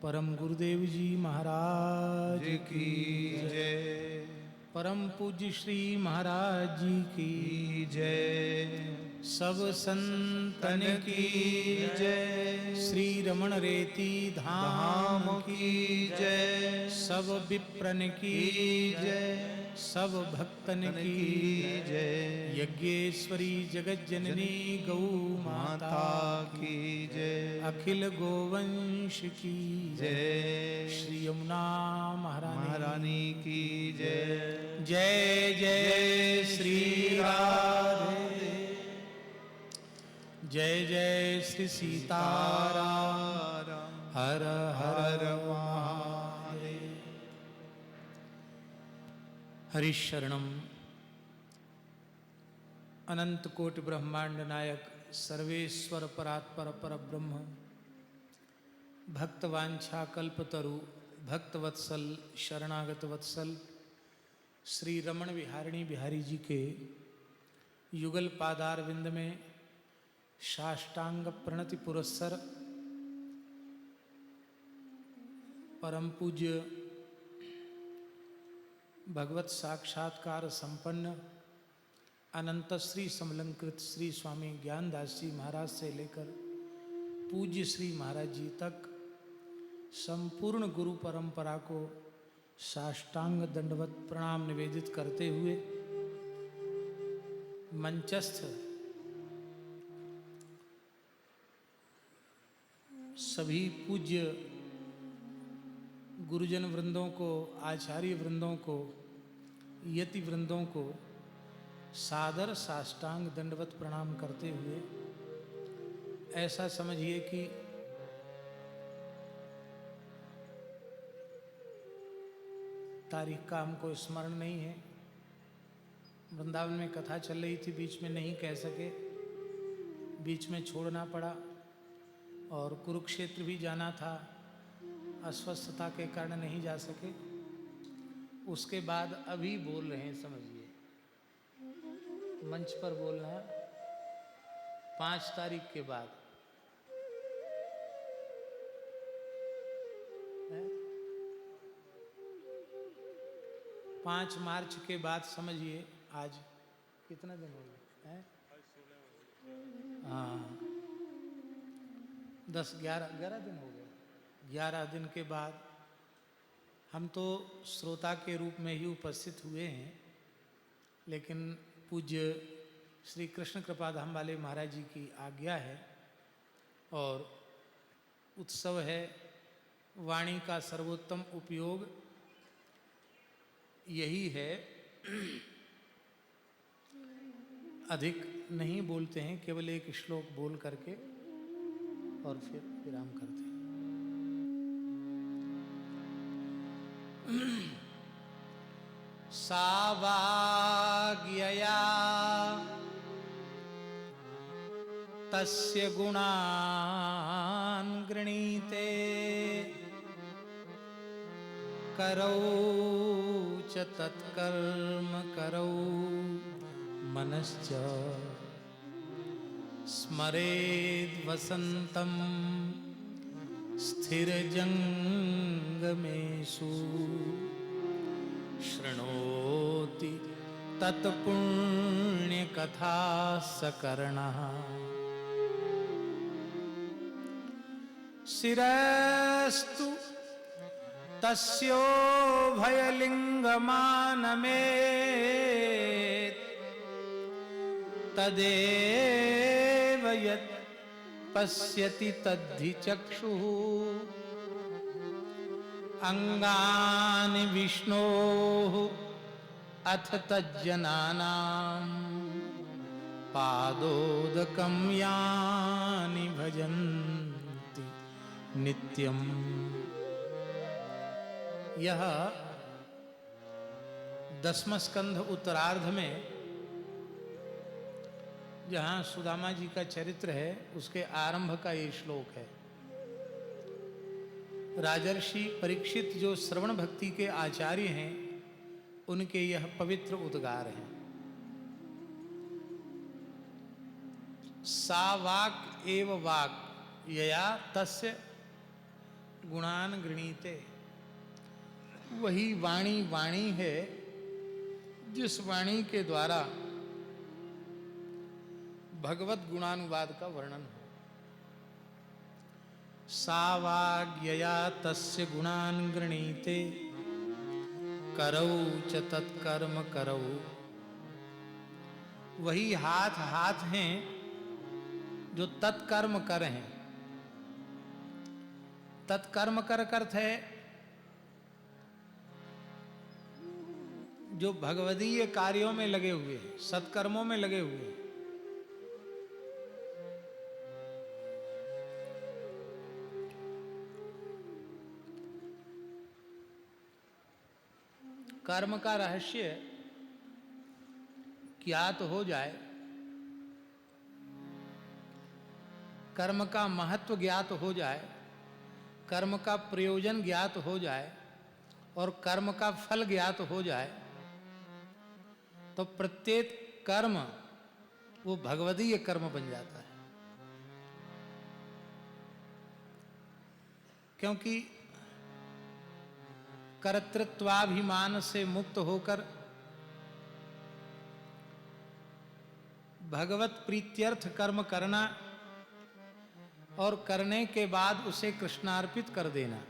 S3: परम गुरुदेव जी महाराज की जय। परम पूज्य श्री महाराज जी की जय। सब संतन की जय। श्री रमण रेती धाम की जय। सब विप्रन की जय। सब भक्तन की जय। यज्ञेश्वरी जगत जननी गौ माता की जय। अखिल गोवंश की जय। श्री यमुना महारानी की जय। जय जय श्री राधे। जय जय श्री सीताराम। हर हर महादेव। हरिशरणम। अनंत कोटि ब्रह्मांड नायक सर्वेश्वर परात्पर परब्रह्म भक्तवांछा कल्पतरु भक्तवत्सल शरणागत वत्सल श्री रमण विहारिणी बिहारी जी के युगल पादार विंद में साष्टांग प्रणति पुरस्सर परम पूज्य भगवत साक्षात्कार संपन्न अनंत श्री समलंकृत श्री स्वामी ज्ञानदास जी महाराज से लेकर पूज्य श्री महाराज जी तक संपूर्ण गुरु परंपरा को साष्टांग दंडवत प्रणाम निवेदित करते हुए मंचस्थ सभी पूज्य गुरुजन वृंदों को, आचार्य वृंदों को, यति वृंदों को सादर साष्टांग दंडवत प्रणाम करते हुए ऐसा समझिए कि तारीख का हमको स्मरण नहीं है। वृंदावन में कथा चल रही थी, बीच में नहीं कह सके, बीच में छोड़ना पड़ा। और कुरुक्षेत्र भी जाना था, अस्वस्थता के कारण नहीं जा सके। उसके बाद अभी बोल रहे हैं, समझिए मंच पर बोलना 5 तारीख के बाद है? 5 मार्च के बाद समझिए। आज कितना दिन हो गया है? हाँ 10-11 दिन हो गए। 11 दिन के बाद हम तो श्रोता के रूप में ही उपस्थित हुए हैं, लेकिन पूज्य श्री कृष्ण कृपाधाम वाले महाराज जी की आज्ञा है और उत्सव है। वाणी का सर्वोत्तम उपयोग यही है। अधिक नहीं बोलते हैं, केवल एक श्लोक बोल करके और फिर विराम करते हैं। सावाग्यया तस्य गुणान् गृणीते करौ च तत्कर्म करौ मनश्च स्मरेद् वसन्तं स्थिरजंगमेषु शृणोति तत्पुण्यकथा सकर्णः शिरस्तु तस्यो भयलिंगमानमेत् तदेव यत् पश्यति तद्धि चक्षुः अंगानि विष्णोः अथ तज्जनानां पादोदकं यानि भजन्ति नित्यम्। यह 10वां स्कंध उत्तरार्ध में जहाँ सुदामा जी का चरित्र है उसके आरंभ का ये श्लोक है। राजर्षि परीक्षित जो श्रवण भक्ति के आचार्य हैं उनके यह पवित्र उद्गार हैं। सा वाक् एव वाक् यया तस्य गुणान गृणीते। वही वाणी वाणी है जिस वाणी के द्वारा भगवत गुणानुवाद का वर्णन हो। सा वाग्यया तस्य गुणान् गृणीते करौ च तत्कर्म करौ। वही हाथ हाथ हैं जो तत्कर्म कर हैं। तत्कर्म कर अर्थ है जो भगवदीय कार्यों में लगे हुए हैं, सत्कर्मों में लगे हुए हैं। कर्म का रहस्य ज्ञात हो जाए, कर्म का महत्व ज्ञात हो जाए, कर्म का प्रयोजन ज्ञात हो जाए और कर्म का फल ज्ञात हो जाए तो प्रत्येक कर्म वो भगवदीय कर्म बन जाता है। क्योंकि कर्तृत्वाभिमान से मुक्त होकर भगवत प्रीत्यर्थ कर्म करना और करने के बाद उसे कृष्णार्पित कर देना।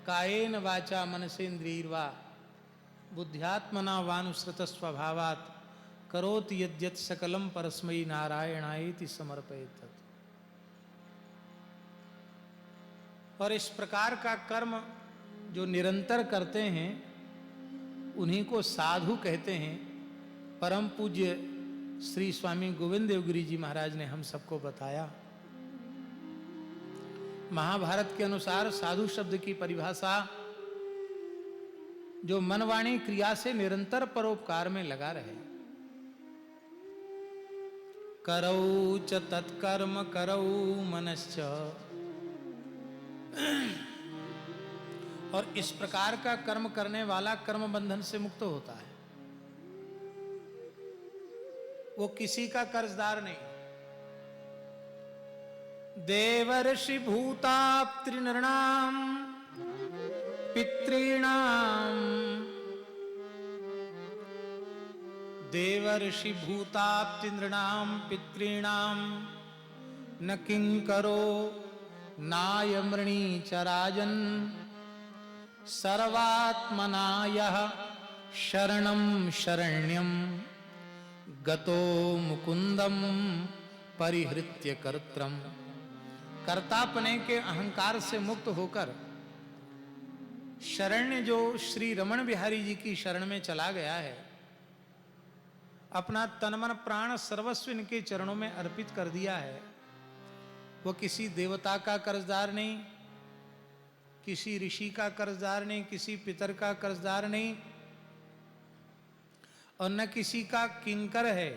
S3: कायेन वाचा मनसेन्द्रियर्वा बुद्ध्यात्मना वानुसृत स्वभावात् करोति यद्यत् सकलम परस्मै नारायणायेति समर्पयेत्। और इस प्रकार का कर्म जो निरंतर करते हैं उन्हीं को साधु कहते हैं। परम पूज्य श्री स्वामी गोविंद देवगिरी जी महाराज ने हम सबको बताया। महाभारत के अनुसार साधु शब्द की परिभाषा जो मनवाणी क्रिया से निरंतर परोपकार में लगा रहे। करौ च तत्कर्म करौ मनश्च। और इस प्रकार का कर्म करने वाला कर्म बंधन से मुक्त होता है। वो किसी का कर्जदार नहीं। देवर्षि भूताप्तृनृणाम पितॄणाम। देवर्षि भूताप्तृनृणाम पितॄणाम न किंकरो नायमृणी च राजन् सर्वात्मना यः शरणं शरण्यं गतो मुकुंदम परिहृत्य कर्त्रम। कर्तापने के अहंकार से मुक्त होकर शरण्य जो श्री रमण बिहारी जी की शरण में चला गया है, अपना तन मन प्राण सर्वस्व इनके चरणों में अर्पित कर दिया है, वो किसी देवता का कर्जदार नहीं, किसी ऋषि का कर्जदार नहीं, किसी पितर का कर्जदार नहीं और न किसी का किंकर है।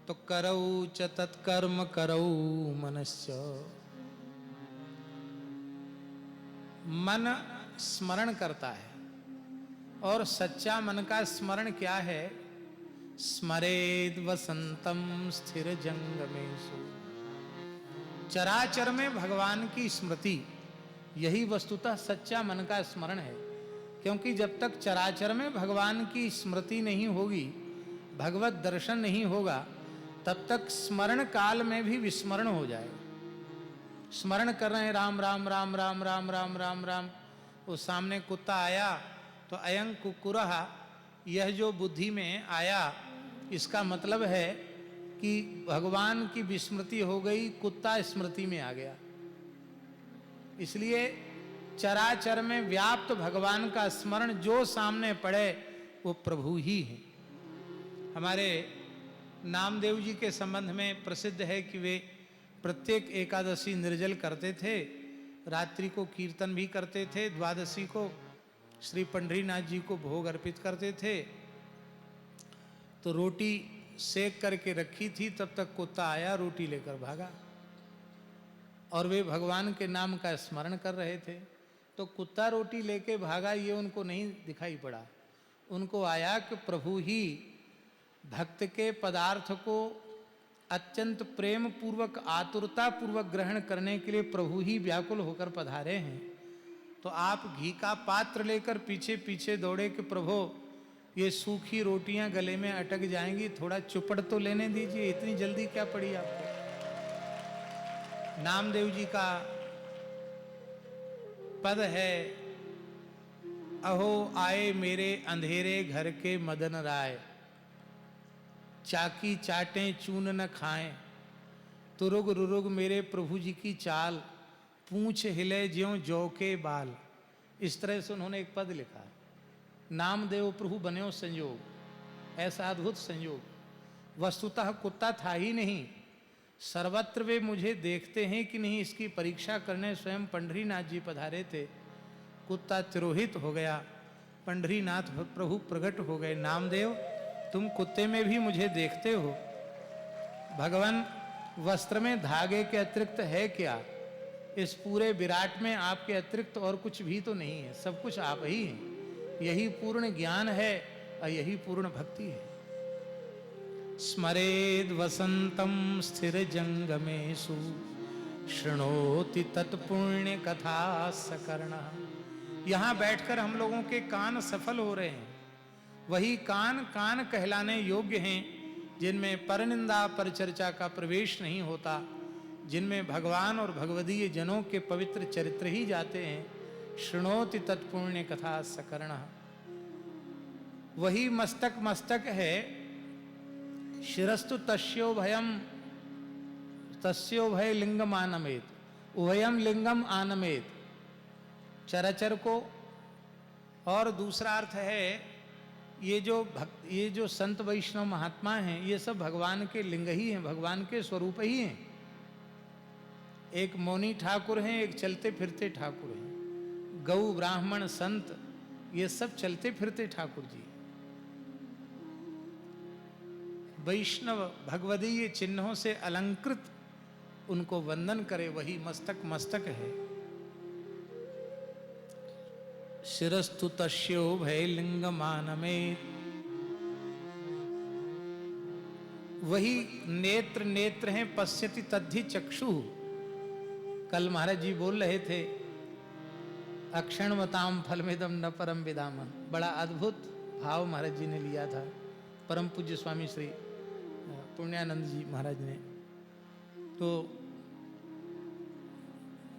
S3: तो करौ च तत्कर्म करौ मनश्च। मन स्मरण करता है और सच्चा मन का स्मरण क्या है? स्मरेद वसंतम स्थिर जंगमेषु। चराचर में भगवान की स्मृति, यही वस्तुतः सच्चा मन का स्मरण है। क्योंकि जब तक चराचर में भगवान की स्मृति नहीं होगी, भगवत दर्शन नहीं होगा, तब तक स्मरण काल में भी विस्मरण हो जाएगा। स्मरण कर रहे हैं राम राम राम राम राम राम राम राम, वो सामने कुत्ता आया तो अयं कुकुरः, यह जो बुद्धि में आया इसका मतलब है कि भगवान की विस्मृति हो गई, कुत्ता स्मृति में आ गया। इसलिए चराचर में व्याप्त भगवान का स्मरण जो सामने पड़े वो प्रभु ही है। हमारे नामदेव जी के संबंध में प्रसिद्ध है कि वे प्रत्येक एकादशी निर्जल करते थे, रात्रि को कीर्तन भी करते थे, द्वादशी को श्री पंढरीनाथ जी को भोग अर्पित करते थे। तो रोटी सेक करके रखी थी, तब तक कुत्ता आया, रोटी लेकर भागा और वे भगवान के नाम का स्मरण कर रहे थे। तो कुत्ता रोटी लेके भागा ये उनको नहीं दिखाई पड़ा, उनको आया कि प्रभु ही भक्त के पदार्थ को अत्यंत प्रेम पूर्वक आतुरता पूर्वक ग्रहण करने के लिए प्रभु ही व्याकुल होकर पधारे हैं। तो आप घी का पात्र लेकर पीछे पीछे दौड़े कि प्रभु ये सूखी रोटियां गले में अटक जाएंगी, थोड़ा चुपड़ तो लेने दीजिए, इतनी जल्दी क्या पड़ी आपको। नामदेव जी का पद है, अहो आए मेरे अंधेरे घर के मदन राय, चाकी चाटें चून न खाएं, तुरुग रुरुग मेरे प्रभु जी की चाल, पूंछ हिले ज्यों जौ के बाल। इस तरह से उन्होंने एक पद लिखा, नामदेव प्रभु बन्यो संयोग, ऐसा अद्भुत संयोग। वस्तुतः कुत्ता था ही नहीं, सर्वत्र वे मुझे देखते हैं कि नहीं इसकी परीक्षा करने स्वयं पंढरीनाथ जी पधारे थे। कुत्ता तिरोहित हो गया, पंढरीनाथ प्रभु प्रकट हो गए, नामदेव तुम कुत्ते में भी मुझे देखते हो। भगवान वस्त्र में धागे के अतिरिक्त है क्या? इस पूरे विराट में आपके अतिरिक्त और कुछ भी तो नहीं है, सब कुछ आप ही हैं। यही पूर्ण ज्ञान है और यही पूर्ण भक्ति है। स्मरेद वसंतम स्थिर जंगमेषु, शृणोति तत्पुण्य कथा सकर्ण। यहाँ बैठकर हम लोगों के कान सफल हो रहे हैं। वही कान कान कहलाने योग्य हैं जिनमें परनिंदा पर चर्चा का प्रवेश नहीं होता, जिनमें भगवान और भगवदीय जनों के पवित्र चरित्र ही जाते हैं। शृणोति तत्पुण्य कथा सकर्ण। वही मस्तक मस्तक है, शिरस्तु तस्यो भयम तस्यो भय लिंगम आनमेत, उभयम लिंगम आनमेत। चराचर को। और दूसरा अर्थ है ये जो संत वैष्णव महात्मा हैं ये सब भगवान के लिंग ही हैं, भगवान के स्वरूप ही हैं। एक मौनी ठाकुर हैं, एक चलते फिरते ठाकुर हैं। गौ ब्राह्मण संत ये सब चलते फिरते ठाकुर जी। वैष्णव भगवदीय चिन्हों से अलंकृत उनको वंदन करे, वही मस्तक मस्तक है। शिरस्तु तस्यो भय लिंगमानमेत। वही नेत्र नेत्र हैं, पश्यति तद्धि चक्षु। कल महाराज जी बोल रहे थे, अक्षणवताम फलमिदम न परम विदामन। बड़ा अद्भुत भाव महाराज जी ने लिया था, परम पूज्य स्वामी श्री पुण्यानंद जी महाराज ने। तो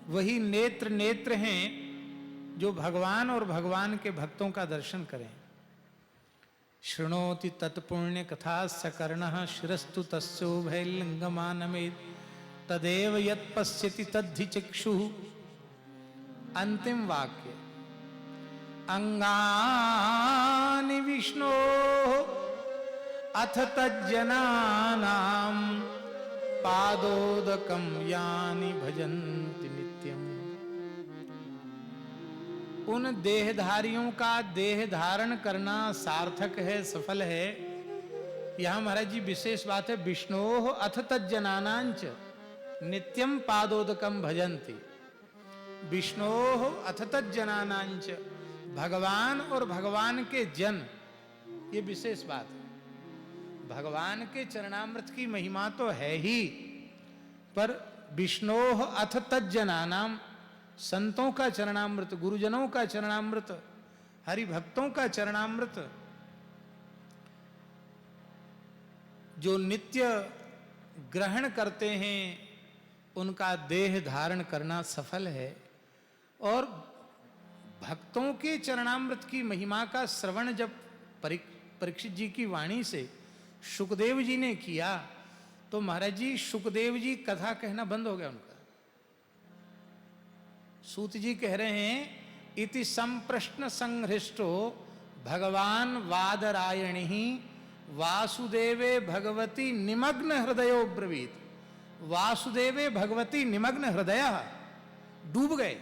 S3: वही नेत्र नेत्र हैं जो भगवान और भगवान के भक्तों का दर्शन करें। शृणोति तत्पुण्य कथा सकर्ण, शिरस्तु तस्यो भय लिंगमानमेत, तदेव यत् पश्यति तद्धि चक्षुः। अंतिम वाक्य, अंगानि विष्णो अथ तज्जनानां, पादोदकं यानि भजन्ति नित्यम। उन देहधारियों का देह धारण करना सार्थक है, सफल है। यहां महाराज जी विशेष बात है, विष्णोः अथ तज्जनानांच नित्यम पादोदकम भजन्ति। विष्णोः अथ तज्जनानांच, भगवान और भगवान के जन, ये विशेष बात है। भगवान के चरणामृत की महिमा तो है ही, पर विष्णोः अथ तज्जनानाम, संतों का चरणामृत, गुरुजनों का चरणामृत, हरि भक्तों का चरणामृत जो नित्य ग्रहण करते हैं उनका देह धारण करना सफल है। और भक्तों के चरणामृत की महिमा का श्रवण जब परीक्षित जी की वाणी से सुखदेव जी ने किया तो महाराज जी सुखदेव जी कथा कहना बंद हो गया उनका। सूत जी कह रहे हैं इति संप्रश्न संहृष्टो भगवान वादरायणी वासुदेवे भगवती निमग्न हृदयो ब्रवीत। वासुदेवे भगवती निमग्न हृदय, डूब गए।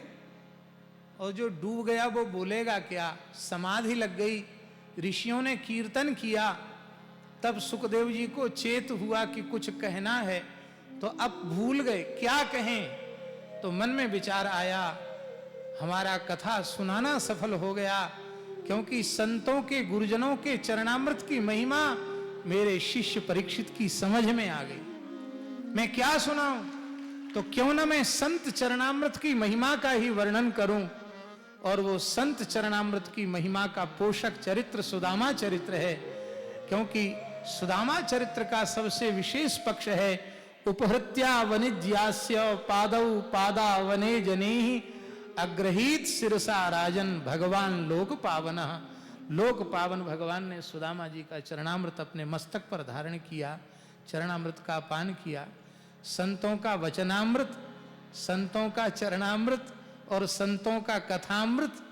S3: और जो डूब गया वो बोलेगा क्या? समाधि लग गई। ऋषियों ने कीर्तन किया, तब सुखदेव जी को चेत हुआ कि कुछ कहना है, तो अब भूल गए क्या कहें। तो मन में विचार आया हमारा कथा सुनाना सफल हो गया, क्योंकि संतों के गुरुजनों के चरणामृत की महिमा मेरे शिष्य परीक्षित की समझ में आ गई। मैं क्या सुनाऊं? तो क्यों ना मैं संत चरणामृत की महिमा का ही वर्णन करूं। और वो संत चरणामृत की महिमा का पोषक चरित्र सुदामा चरित्र है, क्योंकि सुदामा चरित्र का सबसे विशेष पक्ष है उपहृत्या वनिज्यास्य पादौ पादा वने जनेहि अग्रहीत शिरसा राजन भगवान लोक पावन। लोक पावन भगवान ने सुदामा जी का चरणामृत अपने मस्तक पर धारण किया, चरणामृत का पान किया। संतों का वचनामृत, संतों का चरणामृत और संतों का कथामृत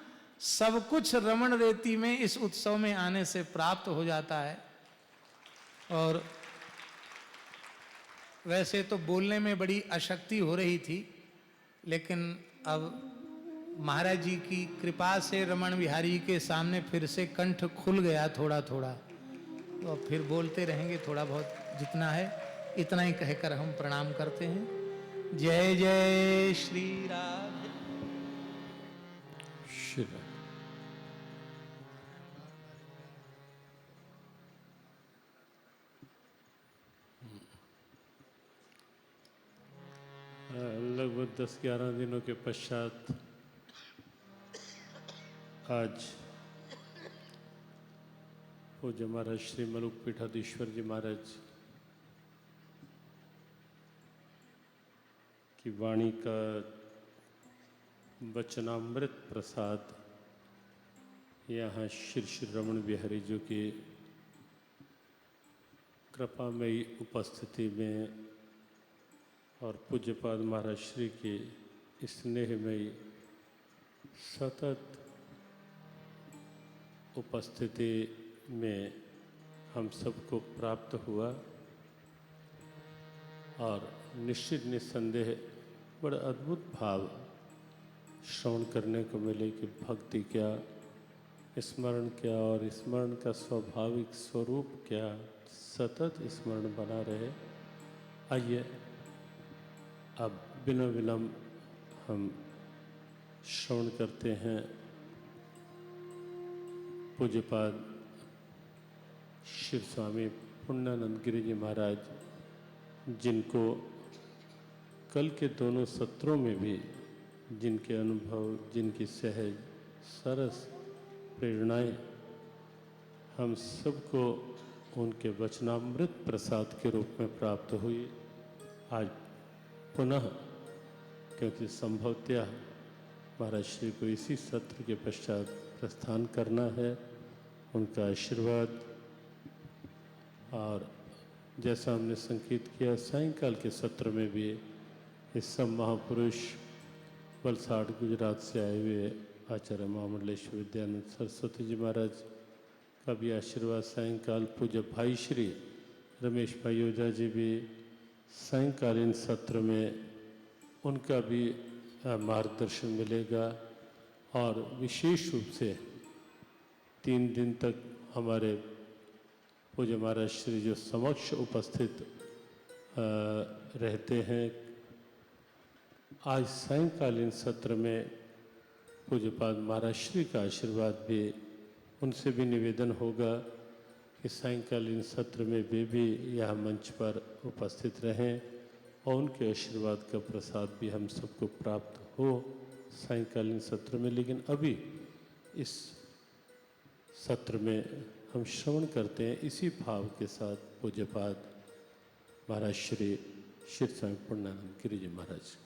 S3: सब कुछ रमण रेती में इस उत्सव में आने से प्राप्त हो जाता है। और वैसे तो बोलने में बड़ी अशक्ति हो रही थी, लेकिन अब महाराज जी की कृपा से रमण बिहारी के सामने फिर से कंठ खुल गया थोड़ा थोड़ा, तो अब फिर बोलते रहेंगे थोड़ा बहुत जितना है। इतना ही कहकर हम प्रणाम करते हैं। जय जय श्री राधे।
S2: श्री लगभग 10-11 दिनों के पश्चात आज पूज्य महाराज श्री मलुक पीठाधीश्वर जी महाराज की वाणी का वचनामृत प्रसाद यहाँ श्री श्री रमण बिहारी जी की कृपामयी उपस्थिति में और पूज्यपाद महाराज श्री की स्नेहमयी सतत उपस्थिति में हम सबको प्राप्त हुआ। और निश्चित निस्संदेह बड़ा अद्भुत भाव श्रवण करने को मिले कि भक्ति क्या, स्मरण क्या और स्मरण का स्वाभाविक स्वरूप क्या, सतत स्मरण बना रहे। आइए अब बिना विलंब हम श्रवण करते हैं पूज्यपाद श्री स्वामी पुण्यानंद गिरि जी महाराज, जिनको कल के दोनों सत्रों में भी जिनके अनुभव, जिनकी सहज सरस प्रेरणाएं हम सबको उनके वचनामृत प्रसाद के रूप में प्राप्त हुई। आज पुनः, क्योंकि संभवतः महाराज श्री को इसी सत्र के पश्चात प्रस्थान करना है, उनका आशीर्वाद। और जैसा हमने संकेत किया, सायंकाल के सत्र में भी इस सब महापुरुष वलसाड़ गुजरात से आए हुए आचार्य महामंडलेश्वर विद्यानंद सरस्वती जी महाराज का भी आशीर्वाद सायंकाल। पूज्य भाई श्री रमेश भाई ओझा जी भी सायंकालीन सत्र में उनका भी मार्गदर्शन मिलेगा। और विशेष रूप से 3 दिन तक हमारे पूज्य महाराज श्री जो समक्ष उपस्थित रहते हैं, आज सायंकालीन सत्र में पूज्यपाद महाराज श्री का आशीर्वाद भी उनसे भी निवेदन होगा कि सायंकालीन सत्र में वे भी यह मंच पर उपस्थित रहें और उनके आशीर्वाद का प्रसाद भी हम सबको प्राप्त हो सायंकालीन सत्र में। लेकिन अभी इस सत्र में हम श्रवण करते हैं इसी भाव के साथ पूज्यपाद महाराज श्री स्वामी पुण्यानंद गिरि जी महाराज।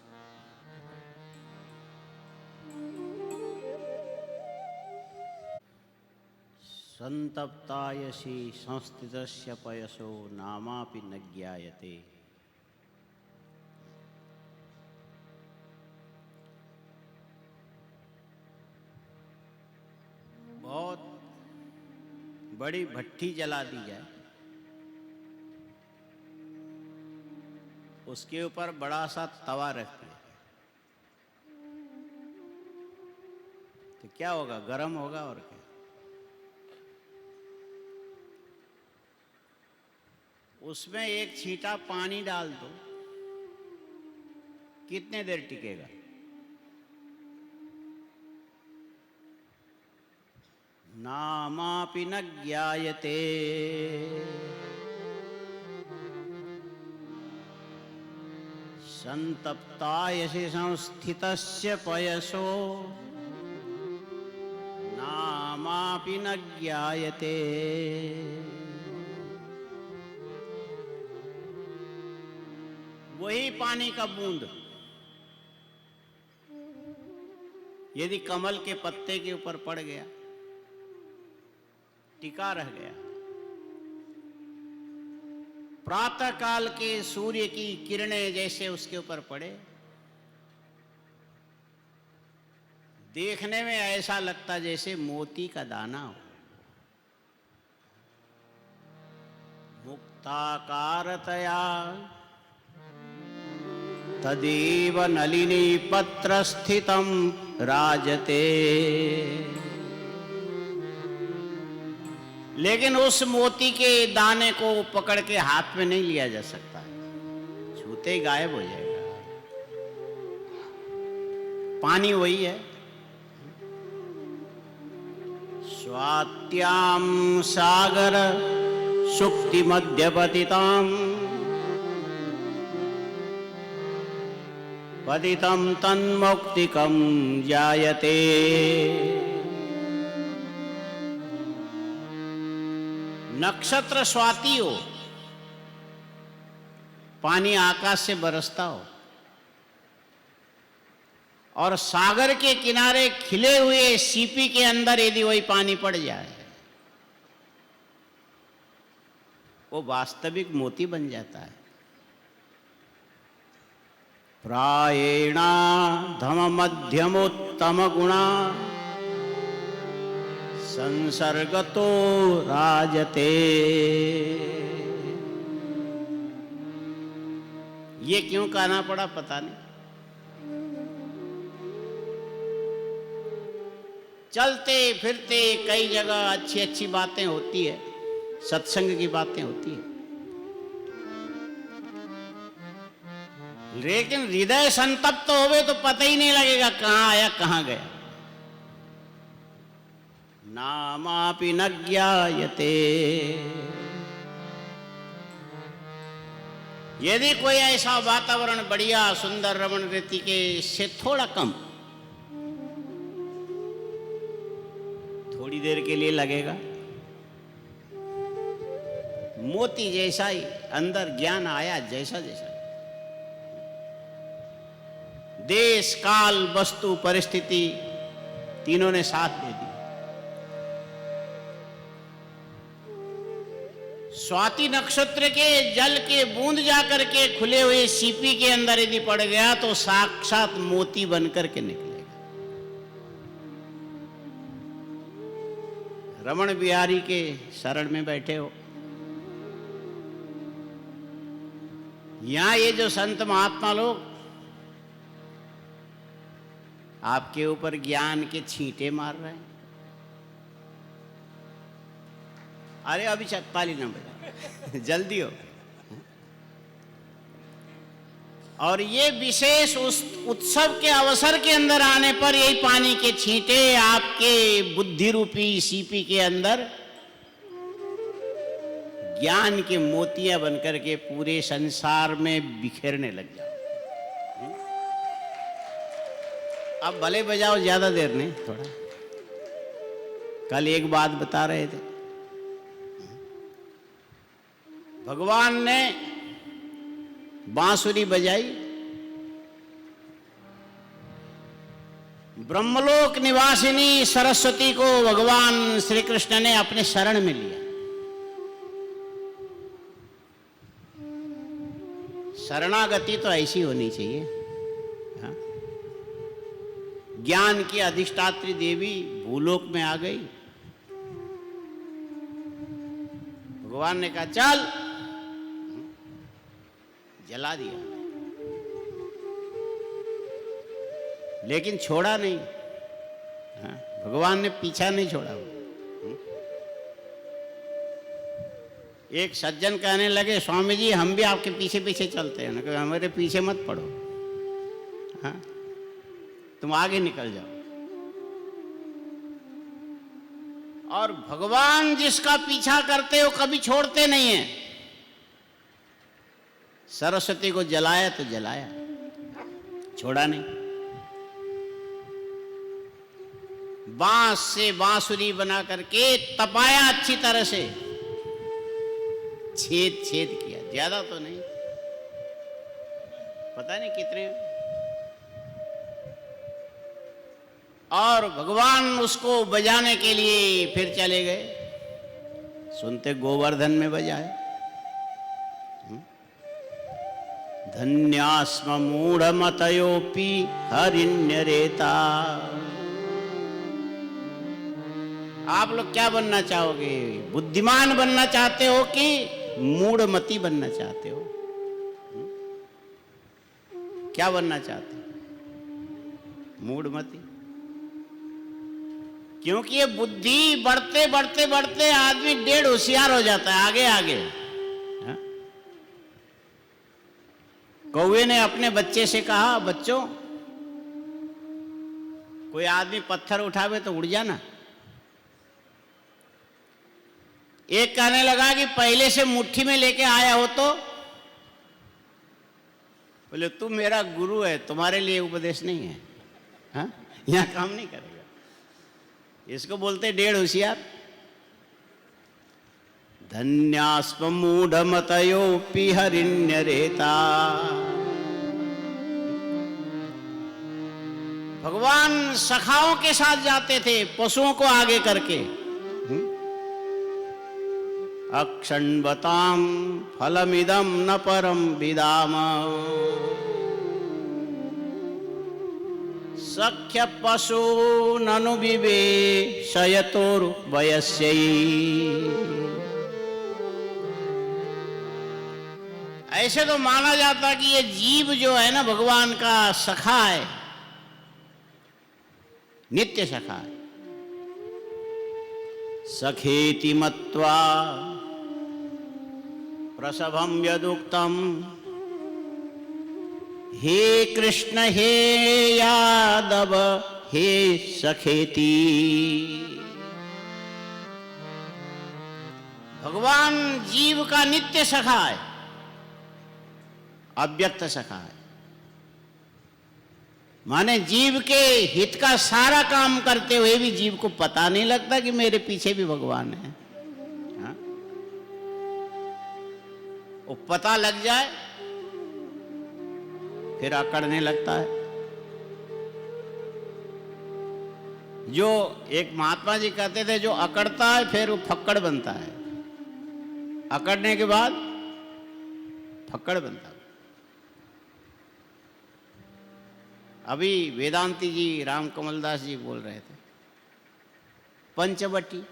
S4: संतप्तायसी संस्थितस्य पयसो नामापि न ज्ञायते बड़ी भट्ठी जला दी जाए, उसके ऊपर बड़ा सा तवा रख दिया, तो क्या होगा? गर्म होगा। और क्या? उसमें एक छींटा पानी डाल दो, कितने देर टिकेगा? नामापि न ज्ञायते संतप्तायसि संस्थितस्य पयसो नामापि न ज्ञायते। वही पानी का बूंद यदि कमल के पत्ते के ऊपर पड़ गया, टिका रह गया, प्रातः काल के सूर्य की किरणें जैसे उसके ऊपर पड़े, देखने में ऐसा लगता जैसे मोती का दाना हो। मुक्ताकारतया तदेव नलिनी पत्र स्थितम राजते। लेकिन उस मोती के दाने को पकड़ के हाथ में नहीं लिया जा सकता, छूते ही गायब हो जाएगा। पानी वही है। स्वात्याम सागर सुक्ति मध्यपतिताम पतितम तन्मुक्तिकम जायते। नक्षत्र स्वाति हो, पानी आकाश से बरसता हो, और सागर के किनारे खिले हुए सीपी के अंदर यदि वही पानी पड़ जाए, वो वास्तविक मोती बन जाता है। प्रायेणा धम मध्यमोत्तम गुणा संसर्गतो राजते। ये क्यों कहना पड़ा पता नहीं। चलते फिरते कई जगह अच्छी अच्छी बातें होती है, सत्संग की बातें होती है, लेकिन हृदय संतप्त होवे तो पता ही नहीं लगेगा कहां आया कहां गया। नामापि न ज्ञायते। यदि कोई ऐसा वातावरण बढ़िया सुंदर रमण रीति के से थोड़ा कम, थोड़ी देर के लिए लगेगा, मोती जैसा ही अंदर ज्ञान आया, जैसा जैसा देश काल वस्तु परिस्थिति तीनों ने साथ दे दी। स्वाति नक्षत्र के जल के बूंद जाकर के खुले हुए सीपी के अंदर यदि पड़ गया तो साक्षात मोती बनकर के निकलेगा। रमण बिहारी के शरण में बैठे हो, यहां ये जो संत महात्मा लोग आपके ऊपर ज्ञान के छींटे मार रहे हैं। अरे अभी ताली ना बजा, जल्दी हो। और ये विशेष उस उत्सव के अवसर के अंदर आने पर यही पानी के छींटे आपके बुद्धि रूपी सीपी के अंदर ज्ञान के मोतियां बनकर के पूरे संसार में बिखेरने लग जाओ। अब भले बजाओ, ज्यादा देर नहीं, थोड़ा। कल एक बात बता रहे थे, भगवान ने बांसुरी बजाई, ब्रह्मलोक निवासिनी सरस्वती को भगवान श्री कृष्ण ने अपने शरण में लिया। शरणागति तो ऐसी होनी चाहिए। हाँ? ज्ञान की अधिष्ठात्री देवी भूलोक में आ गई, भगवान ने कहा चल, जला दिया, लेकिन छोड़ा नहीं। हाँ, भगवान ने पीछा नहीं छोड़ा। एक सज्जन कहने लगे, स्वामी जी हम भी आपके पीछे पीछे चलते हैं। ना, हमारे पीछे मत पड़ो, हाँ, तुम आगे निकल जाओ। और भगवान जिसका पीछा करते हो कभी छोड़ते नहीं है। सरस्वती को जलाया तो जलाया, छोड़ा नहीं। बांस से बांसुरी बना करके तपाया, अच्छी तरह से छेद छेद किया, ज्यादा तो नहीं, पता नहीं कितने। और भगवान उसको बजाने के लिए फिर चले गए। सुनते गोवर्धन में बजाए। धन्यास्म मूढ़मतयोपि हरिण्यरेता। आप लोग क्या बनना चाहोगे? बुद्धिमान बनना चाहते हो कि मूढ़मती बनना चाहते हो? क्या बनना चाहते हो? मूढ़मती। क्योंकि ये बुद्धि बढ़ते बढ़ते बढ़ते आदमी डेढ़ होशियार हो जाता है, आगे आगे। हाँ? कौवे ने अपने बच्चे से कहा, बच्चों कोई आदमी पत्थर उठावे तो उड़ जाना। एक कहने लगा कि पहले से मुट्ठी में लेके आया हो तो। बोले तुम मेरा गुरु है, तुम्हारे लिए उपदेश नहीं है, हाँ? यहां काम नहीं करेगा। इसको बोलते डेढ़ होशियार। धन्यास्म मूढ़मतयोपि हरिण्यरेता। भगवान सखाओं के साथ जाते थे, पशुओं को आगे करके। अक्षण्वतां फलमिदं न परं विदाम। सख्य पशु ननु विवेशयतोर वयस्यै। ऐसे तो माना जाता कि ये जीव जो है ना भगवान का सखा है, नित्य सखा है। सखेति मत्वा प्रसभं यदुक्तम। हे कृष्ण हे यादव हे सखेती। भगवान जीव का नित्य सखा है, अव्यक्त सखा है। माने जीव के हित का सारा काम करते हुए भी जीव को पता नहीं लगता कि मेरे पीछे भी भगवान है। हाँ? वो पता लग जाए फिर अकड़ने लगता है। जो एक महात्मा जी कहते थे, जो अकड़ता है फिर वो फक्कड़ बनता है, अकड़ने के बाद फक्कड़ बनता है। अभी वेदांती जी, राम कमल दास जी बोल रहे थे, पंचवटी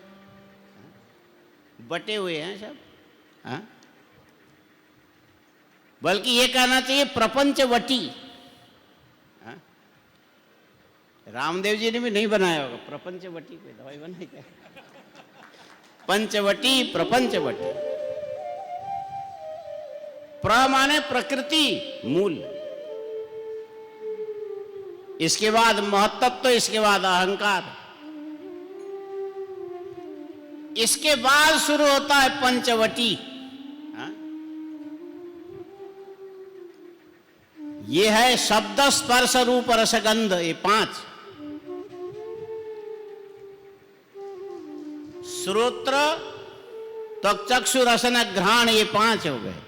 S4: बटे हुए हैं सब। हाँ? बल्कि ये कहना चाहिए प्रपंचवटी। हाँ? रामदेव जी ने भी नहीं बनाया होगा प्रपंचवटी, कोई दवाई बनाई क्या? पंचवटी, प्रपंचवटी। प्र माने प्रकृति, मूल, इसके बाद महत्त्व, इसके बाद अहंकार, इसके बाद शुरू होता है पंचवटी। हाँ? ये है शब्द स्पर्श रूप रसगंध, ये पांच। श्रोत्र त्वक चक्षु रसन घ्राण, ये पांच हो गए।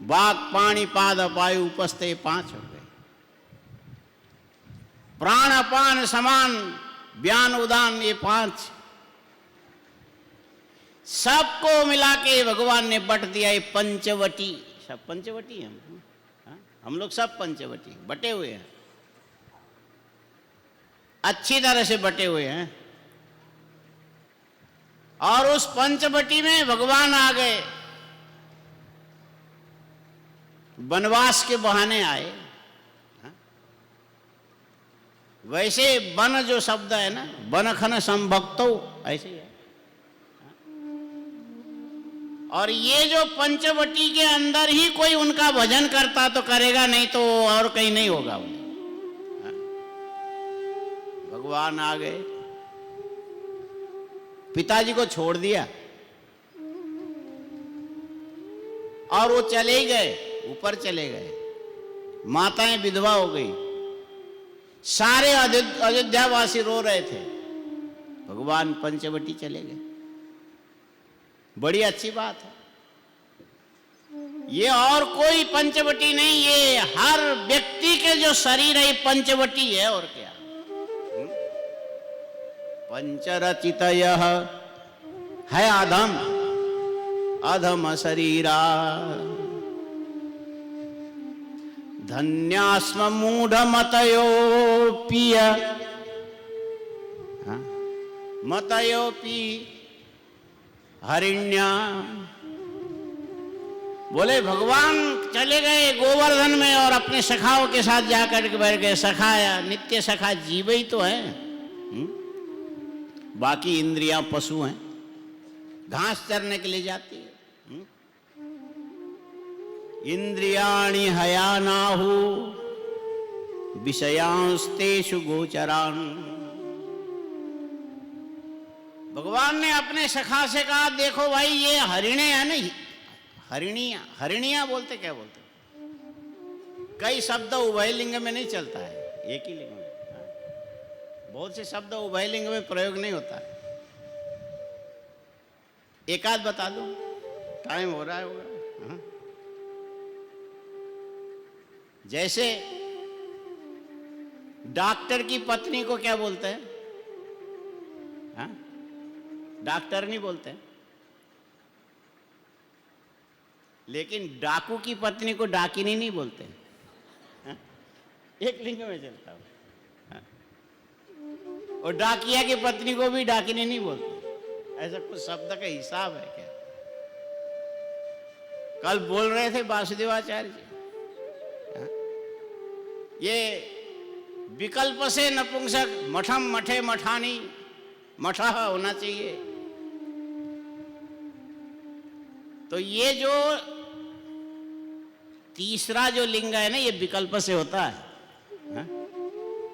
S4: वाक् पाणि पाद पायु उपस्थ, ये पांच हो गए। प्राण अपान समान व्यान उदान, ये पांच। सबको मिला के भगवान ने बट दिया, ये पंचवटी। सब पंचवटी हैं हम लोग, सब पंचवटी बटे हुए हैं, अच्छी तरह से बटे हुए हैं। और उस पंचवटी में भगवान आ गए, वनवास के बहाने आए। वैसे वन जो शब्द है ना, वन खन संभक्तो, ऐसे ही है। और ये जो पंचवटी के अंदर ही कोई उनका भजन करता तो करेगा, नहीं तो और कहीं नहीं होगा। भगवान आ गए, पिताजी को छोड़ दिया और वो चले गए, ऊपर चले गए। माताएं विधवा हो गई, सारे अयोध्यावासी रो रहे थे। भगवान पंचवटी चले गए, बड़ी अच्छी बात है। ये और कोई पंचवटी नहीं, ये हर व्यक्ति के जो शरीर है पंचवटी है, और क्या। पंचरचितयः है अधम अधम शरीरा, धन्यास्म मूढ़मतयो पिय मतयोपि हरिण्या। बोले भगवान चले गए गोवर्धन में और अपने सखाओं के साथ जाकर के बैठ गए। सखा, नित्य सखा जीव ही तो है, बाकी इंद्रियां पशु हैं, घास चरने के लिए जाती है। इंद्रियाणि हयानाहु विषयांस्तेषु गोचरान। भगवान ने अपने सखा से कहा, देखो भाई ये हरिणे है नहीं, हरिणिया, हरिणिया बोलते, क्या बोलते, कई शब्द उभय लिंग में नहीं चलता है, एक ही लिंग में। बहुत से शब्द उभय लिंग में प्रयोग नहीं होता है। एक आध बता दो, टाइम हो रहा होगा। जैसे डॉक्टर की पत्नी को क्या बोलते हैं? डॉक्टर नहीं बोलते, लेकिन डाकू की पत्नी को डाकिनी नहीं बोलते। एक लिंग में चलता है। और डाकिया की पत्नी को भी डाकिनी नहीं बोलते। ऐसा कुछ शब्द का हिसाब है क्या? कल बोल रहे थे वासुदेवाचार्य जी, ये विकल्प से नपुंसक मठम मठे मठानी मठा होना चाहिए। तो ये जो तीसरा जो लिंग है ना, ये विकल्प से होता है,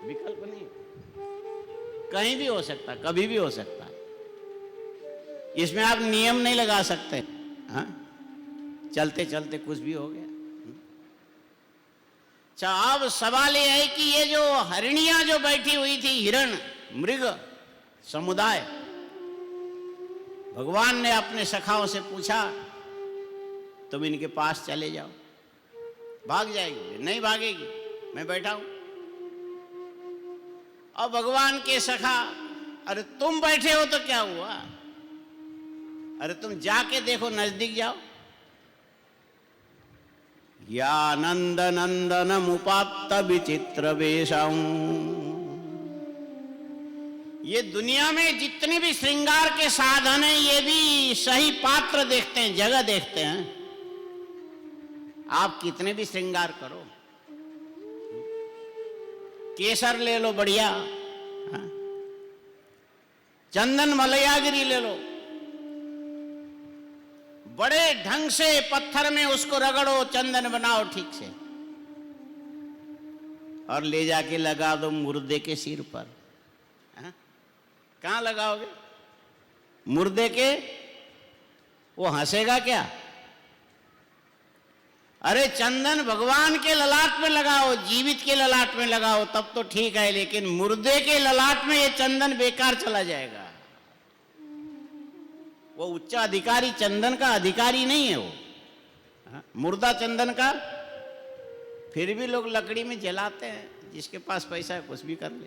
S4: विकल्प नहीं, कहीं भी हो सकता, कभी भी हो सकता है। इसमें आप नियम नहीं लगा सकते। चलते चलते कुछ भी हो गया। अच्छा, अब सवाल यह है कि ये जो हरिणियां जो बैठी हुई थी, हिरण मृग समुदाय, भगवान ने अपने सखाओं से पूछा, तुम इनके पास चले जाओ। भाग जाएगी? नहीं भागेगी, मैं बैठा हूं। और भगवान के सखा, अरे तुम बैठे हो तो क्या हुआ, अरे तुम जाके देखो, नजदीक जाओ। या नंद नंदनम उपात्त विचित्र वेशम। ये दुनिया में जितने भी श्रृंगार के साधन हैं, ये भी सही पात्र देखते हैं, जगह देखते हैं। आप कितने भी श्रृंगार करो, केसर ले लो बढ़िया, चंदन मलयागिरी ले लो, बड़े ढंग से पत्थर में उसको रगड़ो, चंदन बनाओ ठीक से, और ले जाके लगा दो मुर्दे के सिर पर। कहां लगाओगे? मुर्दे के, वो हंसेगा क्या? अरे चंदन भगवान के ललाट में लगाओ, जीवित के ललाट में लगाओ, तब तो ठीक है, लेकिन मुर्दे के ललाट में ये चंदन बेकार चला जाएगा। वो उच्च अधिकारी चंदन का अधिकारी नहीं है वो, मुर्दा चंदन का। फिर भी लोग लकड़ी में जलाते हैं, जिसके पास पैसा है कुछ भी कर ले।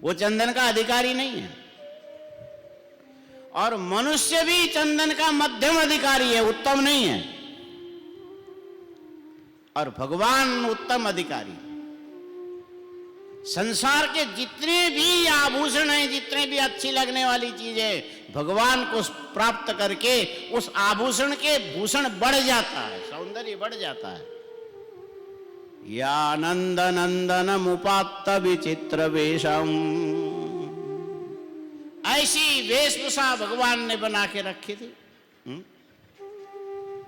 S4: वो चंदन का अधिकारी नहीं है। और मनुष्य भी चंदन का मध्यम अधिकारी है, उत्तम नहीं है। और भगवान उत्तम अधिकारी। संसार के जितने भी आभूषण हैं, जितने भी अच्छी लगने वाली चीजें, भगवान को प्राप्त करके उस आभूषण के भूषण बढ़ जाता है, सौंदर्य बढ़ जाता है। या नंद नंदनम उपात्त विचित्र वेशम, ऐसी वेशभूषा भगवान ने बना के रखी थी।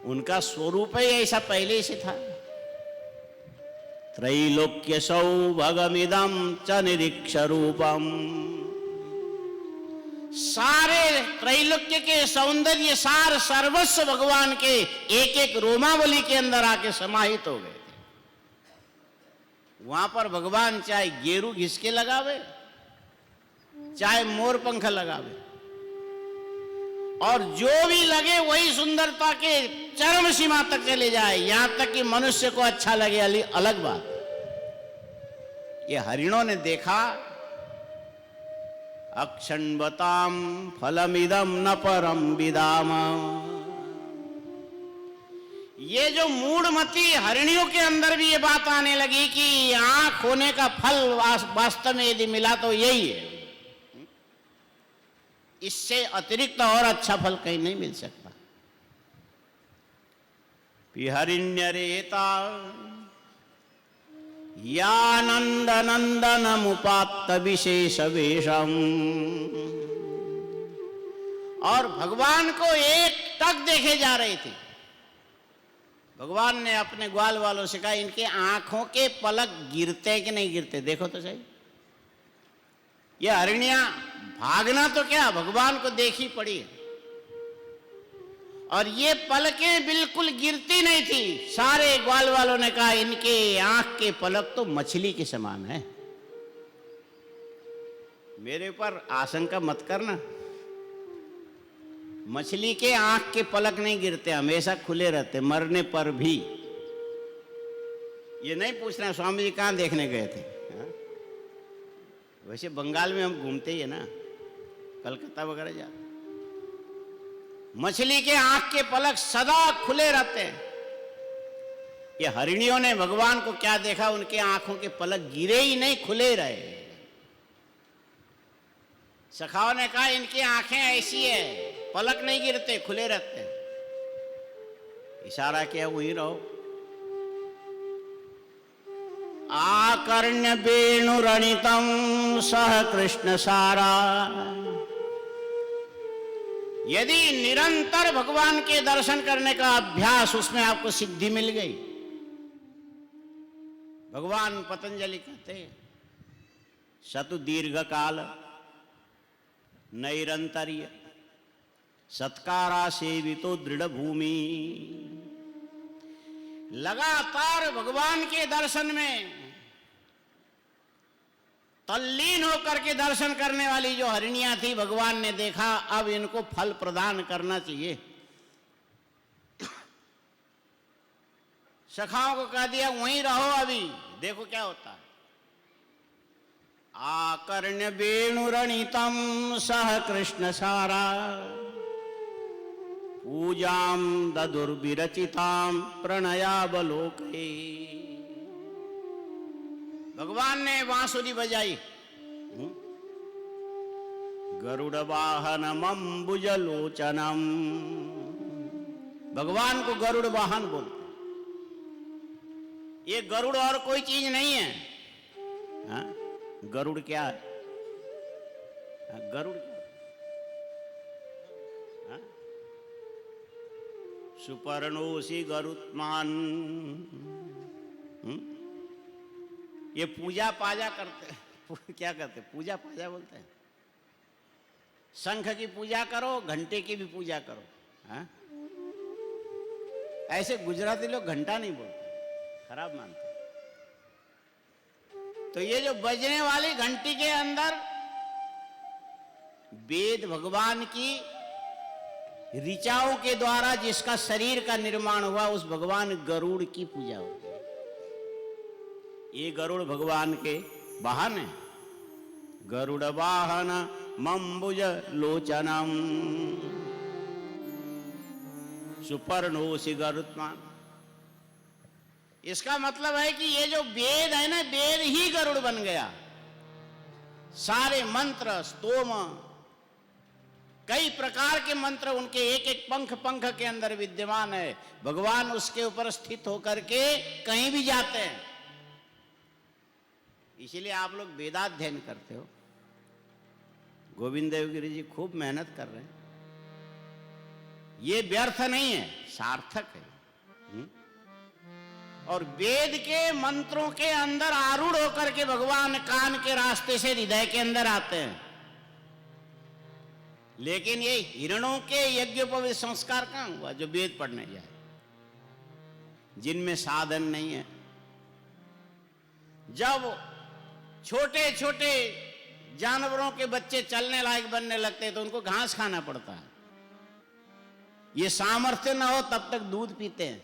S4: उनका स्वरूप ही ऐसा पहले से था। त्रैलोक्य सौभगमिदं च निरीक्ष रूपम, सारे त्रैलोक्य के सौंदर्य सार सर्वस्व भगवान के एक एक रोमावली के अंदर आके समाहित हो गए थे। वहां पर भगवान चाहे गेरू घिसके लगावे, चाहे मोर पंख लगावे, और जो भी लगे वही सुंदरता के चरम सीमा तक चले जाए, यहां तक कि मनुष्य को अच्छा लगे, अलग बात। ये हरिणों ने देखा, अक्षण्वताम फलमिदम न परम विदाम, ये जो मूढ़मती हरिणियों के अंदर भी ये बात आने लगी कि आंख होने का फल वास्तव में यदि मिला तो यही है, इससे अतिरिक्त और अच्छा फल कहीं नहीं मिल सकता। पिहरिण्यरेता यानंद नंदनमुपात्त विशेष वेशम, और भगवान को एक टक देखे जा रहे थे। भगवान ने अपने ग्वाल वालों से कहा, इनके आंखों के पलक गिरते कि नहीं गिरते, देखो तो सही। ये हरिणियां भागना तो क्या, भगवान को देखी पड़ी है, और ये पलकें बिल्कुल गिरती नहीं थी। सारे ग्वाल वालों ने कहा, इनके आंख के पलक तो मछली के समान है। मेरे ऊपर आशंका मत करना, मछली के आंख के पलक नहीं गिरते, हमेशा खुले रहते, मरने पर भी। ये नहीं पूछना स्वामी जी कहाँ देखने गए थे। वैसे बंगाल में हम घूमते ही है ना, कलकत्ता वगैरह जाते, मछली के आंख के पलक सदा खुले रहते हैं। ये हरिणियों ने भगवान को क्या देखा, उनके आंखों के पलक गिरे ही नहीं, खुले रहे। सखाओं ने कहा, इनकी आंखें ऐसी है, पलक नहीं गिरते, खुले रहते हैं। इशारा किया, वहीं रहो। आकर्ण्य वेणुरणितम सह कृष्ण सारा, यदि निरंतर भगवान के दर्शन करने का अभ्यास, उसमें आपको सिद्धि मिल गई। भगवान पतंजलि कहते हैं, सतु दीर्घ काल नैरंतर्य सत्कारा सेवितो दृढ़ भूमि, लगातार भगवान के दर्शन में तल्लीन होकर के दर्शन करने वाली जो हरिणियां थी, भगवान ने देखा अब इनको फल प्रदान करना चाहिए। सखाओं को कह दिया, वहीं रहो, अभी देखो क्या होता है। आकर्ण्य वेणुरणितम सह कृष्ण सारा, पूजाम ददुर्विरचिताम प्रणयावलोके, भगवान ने बांसुरी बजाई। गरुड़ वाहनम अम्बुजलोचनम, भगवान को गरुड़ वाहन बोलते। ये गरुड़ और कोई चीज नहीं है। हा? गरुड़ क्या है? गरुड़ क्या? हा? सुपर्णोसी गरुत्मान। ये पूजा पाजा करते, क्या करते? पूजा पाजा बोलते हैं। शंख की पूजा करो, घंटे की भी पूजा करो। हा? ऐसे गुजराती लोग घंटा नहीं बोलते, खराब मानते। तो ये जो बजने वाली घंटी के अंदर वेद भगवान की ऋचाओं के द्वारा जिसका शरीर का निर्माण हुआ, उस भगवान गरुड़ की पूजा होती है। ये गरुड़ भगवान के वाहन है। गरुड़ वाहन मम्बुज लोचनम सुपर्णोसी गरुत्मान। इसका मतलब है कि ये जो वेद है ना, वेद ही गरुड़ बन गया। सारे मंत्र, स्तोम, कई प्रकार के मंत्र उनके एक एक पंख पंख के अंदर विद्यमान है। भगवान उसके ऊपर स्थित होकर के कहीं भी जाते हैं। इसीलिए आप लोग वेदाध्ययन करते हो। गोविंद देवगिरी जी खूब मेहनत कर रहे हैं। ये व्यर्थ नहीं है, सार्थक है। और वेद के मंत्रों के अंदर आरूढ़ होकर के भगवान कान के रास्ते से हृदय के अंदर आते हैं। लेकिन ये हिरणों के यज्ञोपवीत संस्कार कहां हुआ जो वेद पढ़ने जाए, जिनमें साधन नहीं है। जब छोटे छोटे जानवरों के बच्चे चलने लायक बनने लगते हैं तो उनको घास खाना पड़ता है। ये सामर्थ्य ना हो तब तक दूध पीते हैं।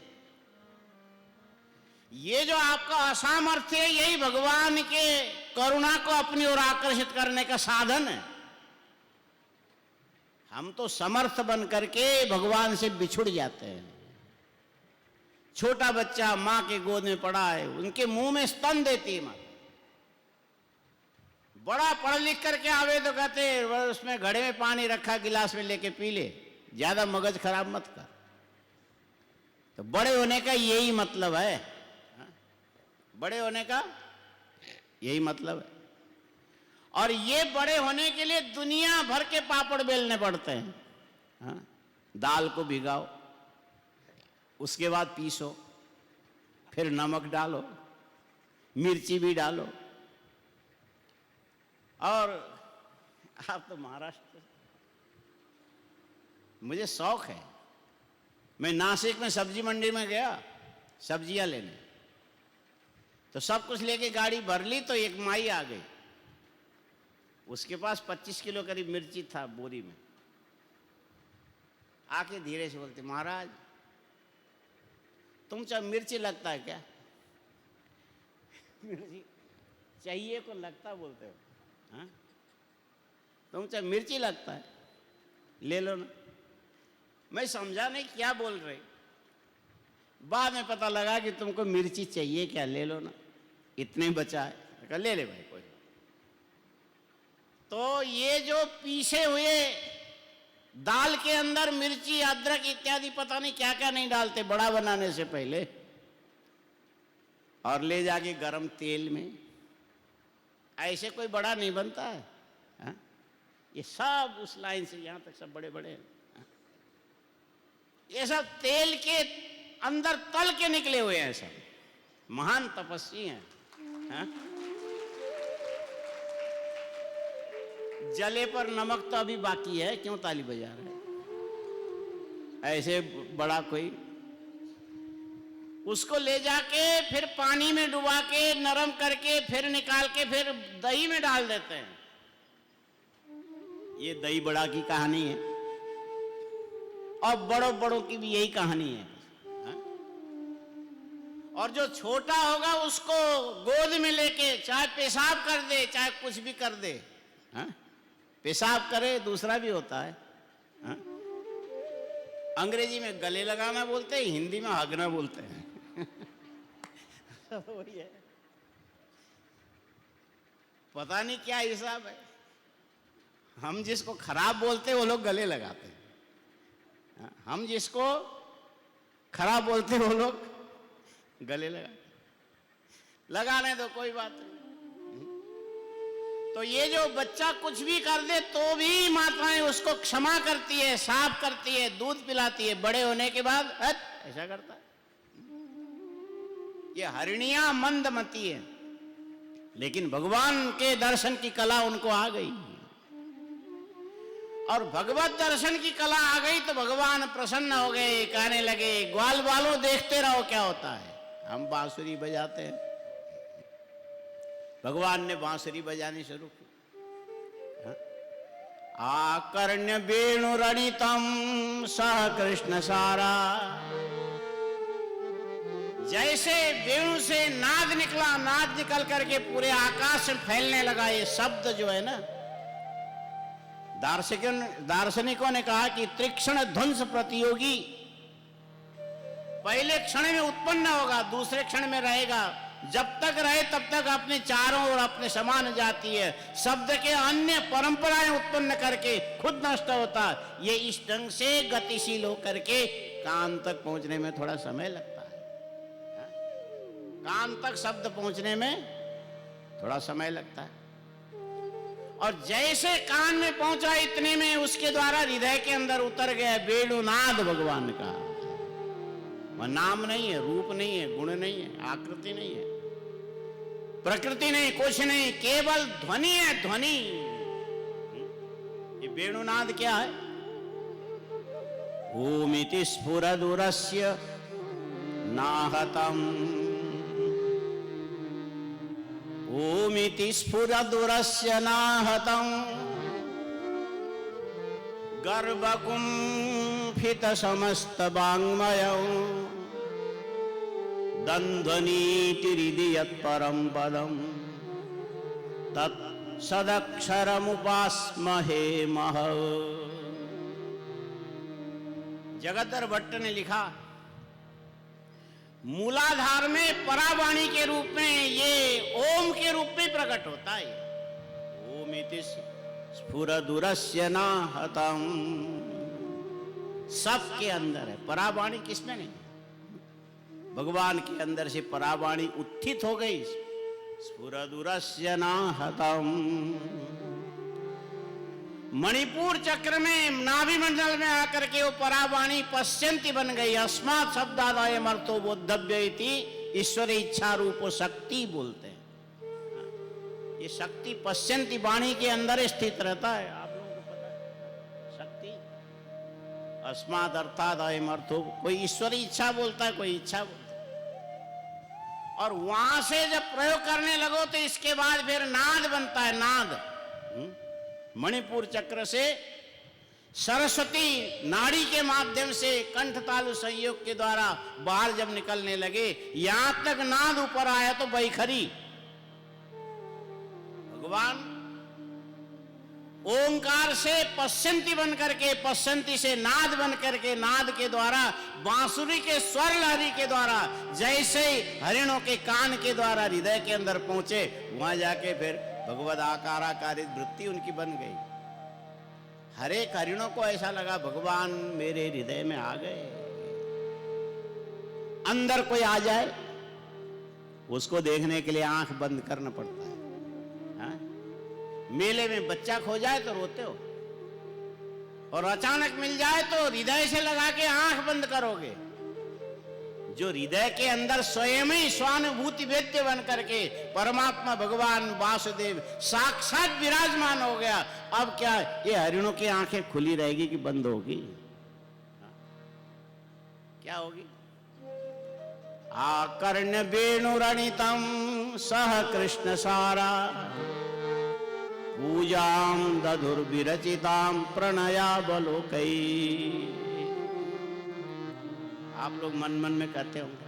S4: ये जो आपका असामर्थ्य है, यही भगवान के करुणा को अपनी ओर आकर्षित करने का साधन है। हम तो समर्थ बन करके भगवान से बिछुड़ जाते हैं। छोटा बच्चा मां के गोद में पड़ा है, उनके मुंह में स्तन देती है मां। बड़ा पढ़ लिख करके आवे तो कहते उसमें घड़े में पानी रखा, गिलास में लेके पी ले, ज्यादा मगज खराब मत कर। तो बड़े होने का यही मतलब है। बड़े होने का यही मतलब है। और ये बड़े होने के लिए दुनिया भर के पापड़ बेलने पड़ते हैं। हाँ? दाल को भिगाओ, उसके बाद पीसो, फिर नमक डालो, मिर्ची भी डालो। और आप तो महाराष्ट्र, मुझे शौक है। मैं नासिक में सब्जी मंडी में गया सब्जियां लेने, तो सब कुछ लेके गाड़ी भर ली तो एक माई आ गई। उसके पास 25 किलो करीब मिर्ची था बोरी में। आके धीरे से बोलते, महाराज तुम चाहे मिर्ची लगता है क्या? मिर्ची चाहिए को लगता बोलते हो? हाँ? तुम चाहे मिर्ची लगता है, ले लो ना। मैं समझा नहीं क्या बोल रहे। बाद में पता लगा कि तुमको मिर्ची चाहिए क्या, ले लो ना, इतने बचा है। ले ले भाई कोई। तो ये जो पीसे हुए दाल के अंदर मिर्ची, अदरक इत्यादि पता नहीं क्या क्या नहीं डालते बड़ा बनाने से पहले, और ले जाके गरम तेल में, ऐसे कोई बड़ा नहीं बनता है। हा? ये सब उस लाइन से यहां तक सब बड़े बड़े हैं। ये सब तेल के अंदर तल के निकले हुए हैं, सब महान तपस्वी हैं। हा? जले पर नमक तो अभी बाकी है, क्यों ताली बजा रहे हैं? ऐसे बड़ा कोई उसको ले जाके फिर पानी में डुबा के नरम करके फिर निकाल के फिर दही में डाल देते हैं। ये दही बड़ा की कहानी है, और बड़ों बड़ों की भी यही कहानी है। और जो छोटा होगा उसको गोद में लेके चाहे पेशाब कर दे चाहे कुछ भी कर दे। हा? पेशाब करे दूसरा भी होता है। हा? अंग्रेजी में गले लगाना बोलते हैं, हिंदी में हगना बोलते हैं। वही है, पता नहीं क्या हिसाब है। हम जिसको खराब बोलते हैं वो लोग गले लगाते हैं, हम जिसको खराब बोलते हैं वो लोग गले लगाने दो, कोई बात नहीं। तो ये जो बच्चा कुछ भी कर दे तो भी माताएं उसको क्षमा करती है, साफ करती है, दूध पिलाती है। बड़े होने के बाद ऐसा करता है। ये हरिणियां मंदमती है, लेकिन भगवान के दर्शन की कला उनको आ गई। और भगवत दर्शन की कला आ गई तो भगवान प्रसन्न हो गए, कहने लगे ग्वाल बालों देखते रहो क्या होता है। हम बांसुरी बजाते हैं, भगवान ने बांसुरी बजानी शुरू की। आकर्ण्य वेणु रणितम सह कृष्ण सारा। जैसे वेणु से नाद निकला, नाद निकल करके पूरे आकाश में फैलने लगा। ये शब्द जो है ना, दार्शनिकों ने कहा कि त्रिक्षण ध्वंस प्रतियोगी पहले क्षण में उत्पन्न होगा, दूसरे क्षण में रहेगा, जब तक रहे तब तक अपने चारों ओर अपने समान जाती है, शब्द के अन्य परंपराएं उत्पन्न करके खुद नष्ट होता है। ये इस ढंग से गतिशील होकर के कान तक पहुंचने में थोड़ा समय लगता है। कान तक शब्द पहुंचने में थोड़ा समय लगता है, और जैसे कान में पहुंचा इतने में उसके द्वारा हृदय के अंदर उतर गया वेणुनाद भगवान का। वह नाम नहीं है, रूप नहीं है, गुण नहीं है, आकृति नहीं है, प्रकृति नहीं, कुछ नहीं, केवल ध्वनि है, ध्वनि। ये वेणुनाद क्या है? ओमिति स्फुरदुरस्य नाहतम, ओमिति स्फुरदुरस्य नाहतम, गर्भकुंफित समस्त वाङ्मयं, दन्ध्वनीति यत्परं पदं, तत् सदक्षरमुपास्महे महः। जगदर भट्ट ने लिखा, मूलाधार में परावाणी के रूप में ये ओम के रूप में प्रकट होता है। ओमिति स्फुरदुरस्य नाहतम, सबके अंदर है, परावाणी किसमें नहीं? भगवान के अंदर से परावाणी उत्थित हो गई। स्फुरदुरस्य नाहतम, मणिपुर चक्र में नाभि मंडल में आकर के वो परावाणी पश्यंती बन गई। अस्मात् शब्दादय मर्तो बोद्धव्य इति, ईश्वर इच्छा रूप शक्ति बोलते हैं। ये शक्ति पश्यंती वाणी के अंदर स्थित रहता है, आप लोगों को पता है। शक्ति अस्मात् अर्थात अयम अर्थो, कोई ईश्वरी इच्छा बोलता है, कोई इच्छा बोलता है। और वहां से जब प्रयोग करने लगो तो इसके बाद फिर नाद बनता है, नाद। मणिपुर चक्र से सरस्वती नाड़ी के माध्यम से कंठ तालु संयोग के द्वारा बाहर जब निकलने लगे, यहां तक नाद ऊपर आया तो बैखरी। भगवान ओंकार से पश्यंती बन करके, पश्यंती से नाद बन करके, नाद के द्वारा बांसुरी के स्वर लहरी के द्वारा जैसे हरिणों के कान के द्वारा हृदय के अंदर पहुंचे, वहां जाके फिर भगवद आकाराकारित वृत्ति उनकी बन गई। हर एक हरिणों को ऐसा लगा भगवान मेरे हृदय में आ गए। अंदर कोई आ जाए उसको देखने के लिए आंख बंद करना पड़ता है। हाँ? मेले में बच्चा खो जाए तो रोते हो, और अचानक मिल जाए तो हृदय से लगा के आंख बंद करोगे। जो हृदय के अंदर स्वयं ही स्वानुभूति वेद्य बन करके परमात्मा भगवान वासुदेव साक्षात विराजमान हो गया, अब क्या ये हरिणों की आंखें खुली रहेगी कि बंद होगी? क्या होगी? आकर्ण्य वेणुरणितम सह कृष्ण सारा, पूजाम दधुर्विरचिताम प्रणया बलोकई। आप लोग मन मन में कहते होंगे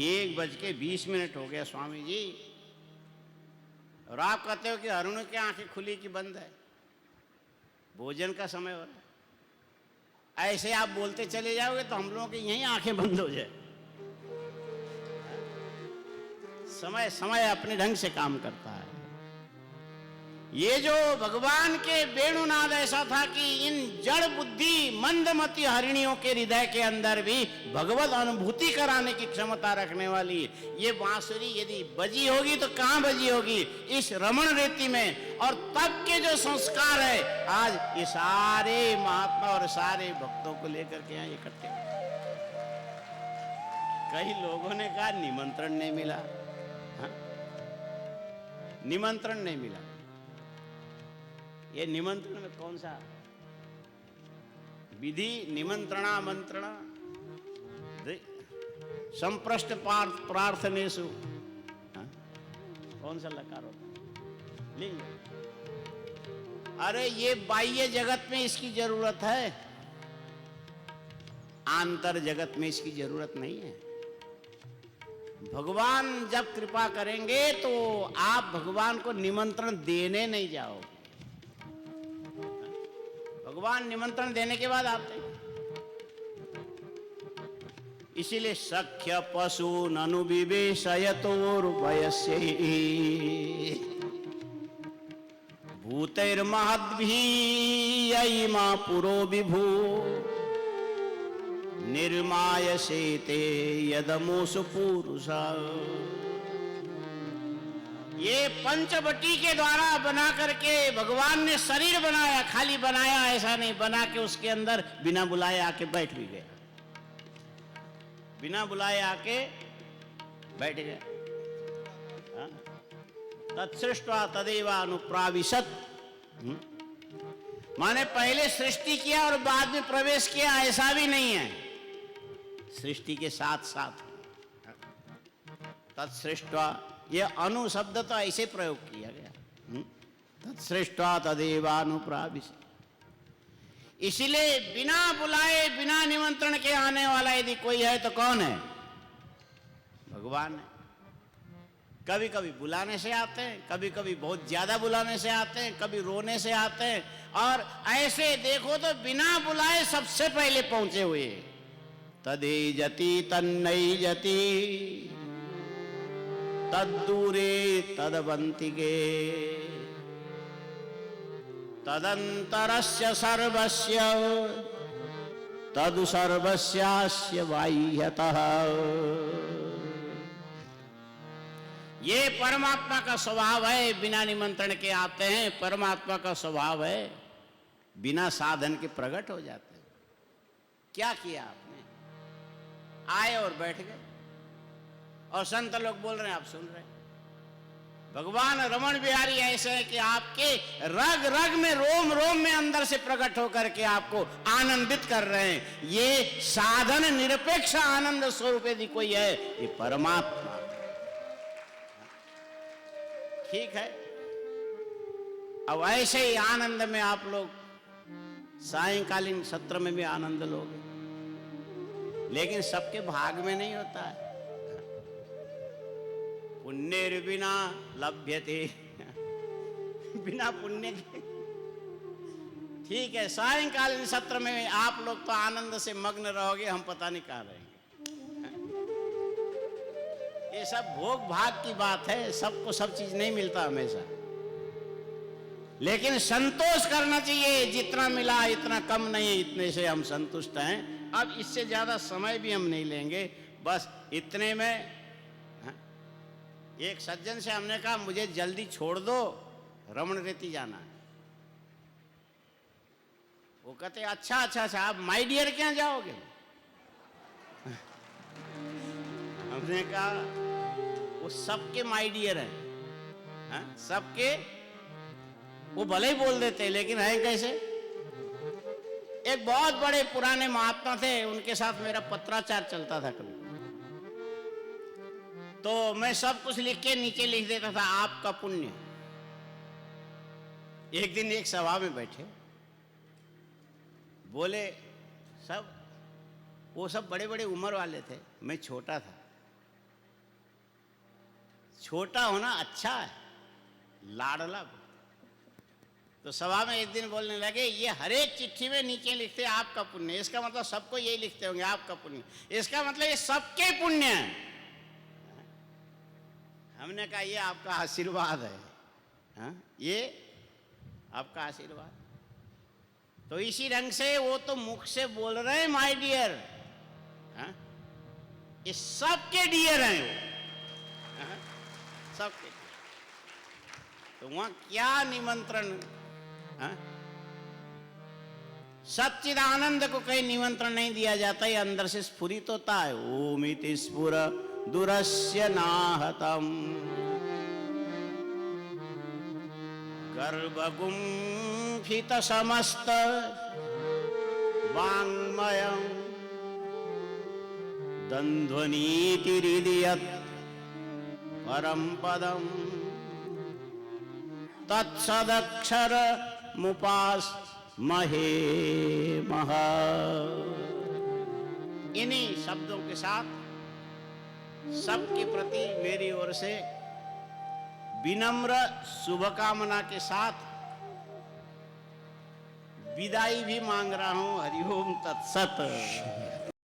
S4: 1:20 हो गया स्वामी जी, और आप कहते हो कि हरिणों की आंखें खुली कि बंद है, भोजन का समय हो रहा है। ऐसे आप बोलते चले जाओगे तो हम लोगों की यहीं आंखें बंद हो जाए। समय समय अपने ढंग से काम करता है। ये जो भगवान के वेणुनाद ऐसा था कि इन जड़ बुद्धि मंदमती हरिणियों के हृदय के अंदर भी भगवत अनुभूति कराने की क्षमता रखने वाली ये बांसुरी यदि बजी होगी तो कहां बजी होगी? इस रमण रेती में। और तब के जो संस्कार है आज ये सारे महात्मा और सारे भक्तों को लेकर के यहाँ इकट्ठे। कई लोगों ने कहा निमंत्रण नहीं मिला। हाँ? निमंत्रण नहीं मिला। ये निमंत्रण में कौन सा विधि? निमंत्रणा मंत्रणा संप्रष्ट प्रार्थनेषु, कौन सा लकार होता? लिंग। अरे ये बाह्य जगत में इसकी जरूरत है, आंतर जगत में इसकी जरूरत नहीं है। भगवान जब कृपा करेंगे तो आप भगवान को निमंत्रण देने नहीं जाओगे। भगवान निमंत्रण देने के बाद आते हैं। इसीलिए सख्य पशु ननु विवेशयतोर्वयस्य भूतैर्महद्भिः पुरो विभू निर्मायसे ते यदमोसु पुरुषा। ये पंचवटी के द्वारा बना करके भगवान ने शरीर बनाया, खाली बनाया ऐसा नहीं, बना के उसके अंदर बिना बुलाए आके बैठ भी गया, बिना बुलाए आके बैठ गया। तत्सृष्ट्वा तदेवानुप्राविशत, माने पहले सृष्टि किया और बाद में प्रवेश किया ऐसा भी नहीं है, सृष्टि के साथ साथ। तत्सृष्ट्वा, ये अनु शब्द तो ऐसे प्रयोग किया गया, तत्सृष्ट्वा तदेवानुप्राविशत। इसीलिए बिना बुलाए बिना निमंत्रण के आने वाला यदि कोई है तो कौन है? भगवान है। कभी कभी बुलाने से आते हैं, कभी कभी बहुत ज्यादा बुलाने से आते हैं, कभी रोने से आते हैं, और ऐसे देखो तो बिना बुलाए सबसे पहले पहुंचे हुए। तदे जति तन्नई जति तद्दूरे तदवंतिके तदंतरस्य सर्वस्य तदु सर्वस्यास्य बाह्यतः। ये परमात्मा का स्वभाव है, बिना निमंत्रण के आते हैं। परमात्मा का स्वभाव है बिना साधन के प्रकट हो जाते हैं। क्या किया आपने? आए और बैठ गए, और संत लोग बोल रहे हैं, आप सुन रहे हैं। भगवान रमण बिहारी ऐसे है कि आपके रग रग में, रोम रोम में अंदर से प्रकट होकर के आपको आनंदित कर रहे हैं। ये साधन निरपेक्ष आनंद स्वरूप यदि कोई है, ये परमात्मा। ठीक है, अब ऐसे ही आनंद में आप लोग सायंकालीन सत्र में भी आनंद लोगे, लेकिन सबके भाग में नहीं होता है। पुण्य बिना लभ्यते, बिना पुण्य के। ठीक है, सायंकालीन सत्र में आप लोग तो आनंद से मग्न रहोगे, हम पता नहीं कहाँ रहेंगे। ये सब भोग भाग की बात है, सबको सब चीज नहीं मिलता हमेशा, लेकिन संतोष करना चाहिए। जितना मिला इतना कम नहीं, इतने से हम संतुष्ट हैं। अब इससे ज्यादा समय भी हम नहीं लेंगे, बस इतने में एक सज्जन से हमने कहा, मुझे जल्दी छोड़ दो, रमण रेती जाना है। वो कहते अच्छा अच्छा अच्छा, आप माय डियर क्या जाओगे? हमने कहा वो सबके माय डियर हैं, सबके। वो भले ही बोल देते, लेकिन है कैसे? एक बहुत बड़े पुराने महात्मा थे, उनके साथ मेरा पत्राचार चलता था कभी, तो मैं सब कुछ लिख के नीचे लिख देता था, आपका पुण्य। एक दिन एक सभा में बैठे, बोले सब, वो सब बड़े बड़े उम्र वाले थे, मैं छोटा था। छोटा होना अच्छा है, लाडला। तो सभा में एक दिन बोलने लगे, ये हर एक चिट्ठी में नीचे लिखते हैं आपका पुण्य, इसका मतलब सबको यही लिखते होंगे आपका पुण्य, इसका मतलब ये सबके पुण्य है। हमने कहा ये आपका आशीर्वाद है, ये आपका आशीर्वाद। तो इसी रंग से वो तो मुख से बोल रहे हैं माय डियर, ये सबके डियर हैं वो, सबके। तो वहां क्या निमंत्रण? सच्चिदानंद को कहीं निमंत्रण नहीं दिया जाता, ये अंदर से स्फुरित होता है। ओम इति स्फुर दुरस्य नाहतम गर्भगुम्फित समस्त वाङ्मयं दन्ध्वनीतिरिदियत् परम पदम तत्सदक्षर मुपास महे महा। इन्हीं शब्दों के साथ सबके प्रति मेरी ओर से विनम्र शुभकामना के साथ विदाई भी मांग रहा हूं। हरिओम तत्सत।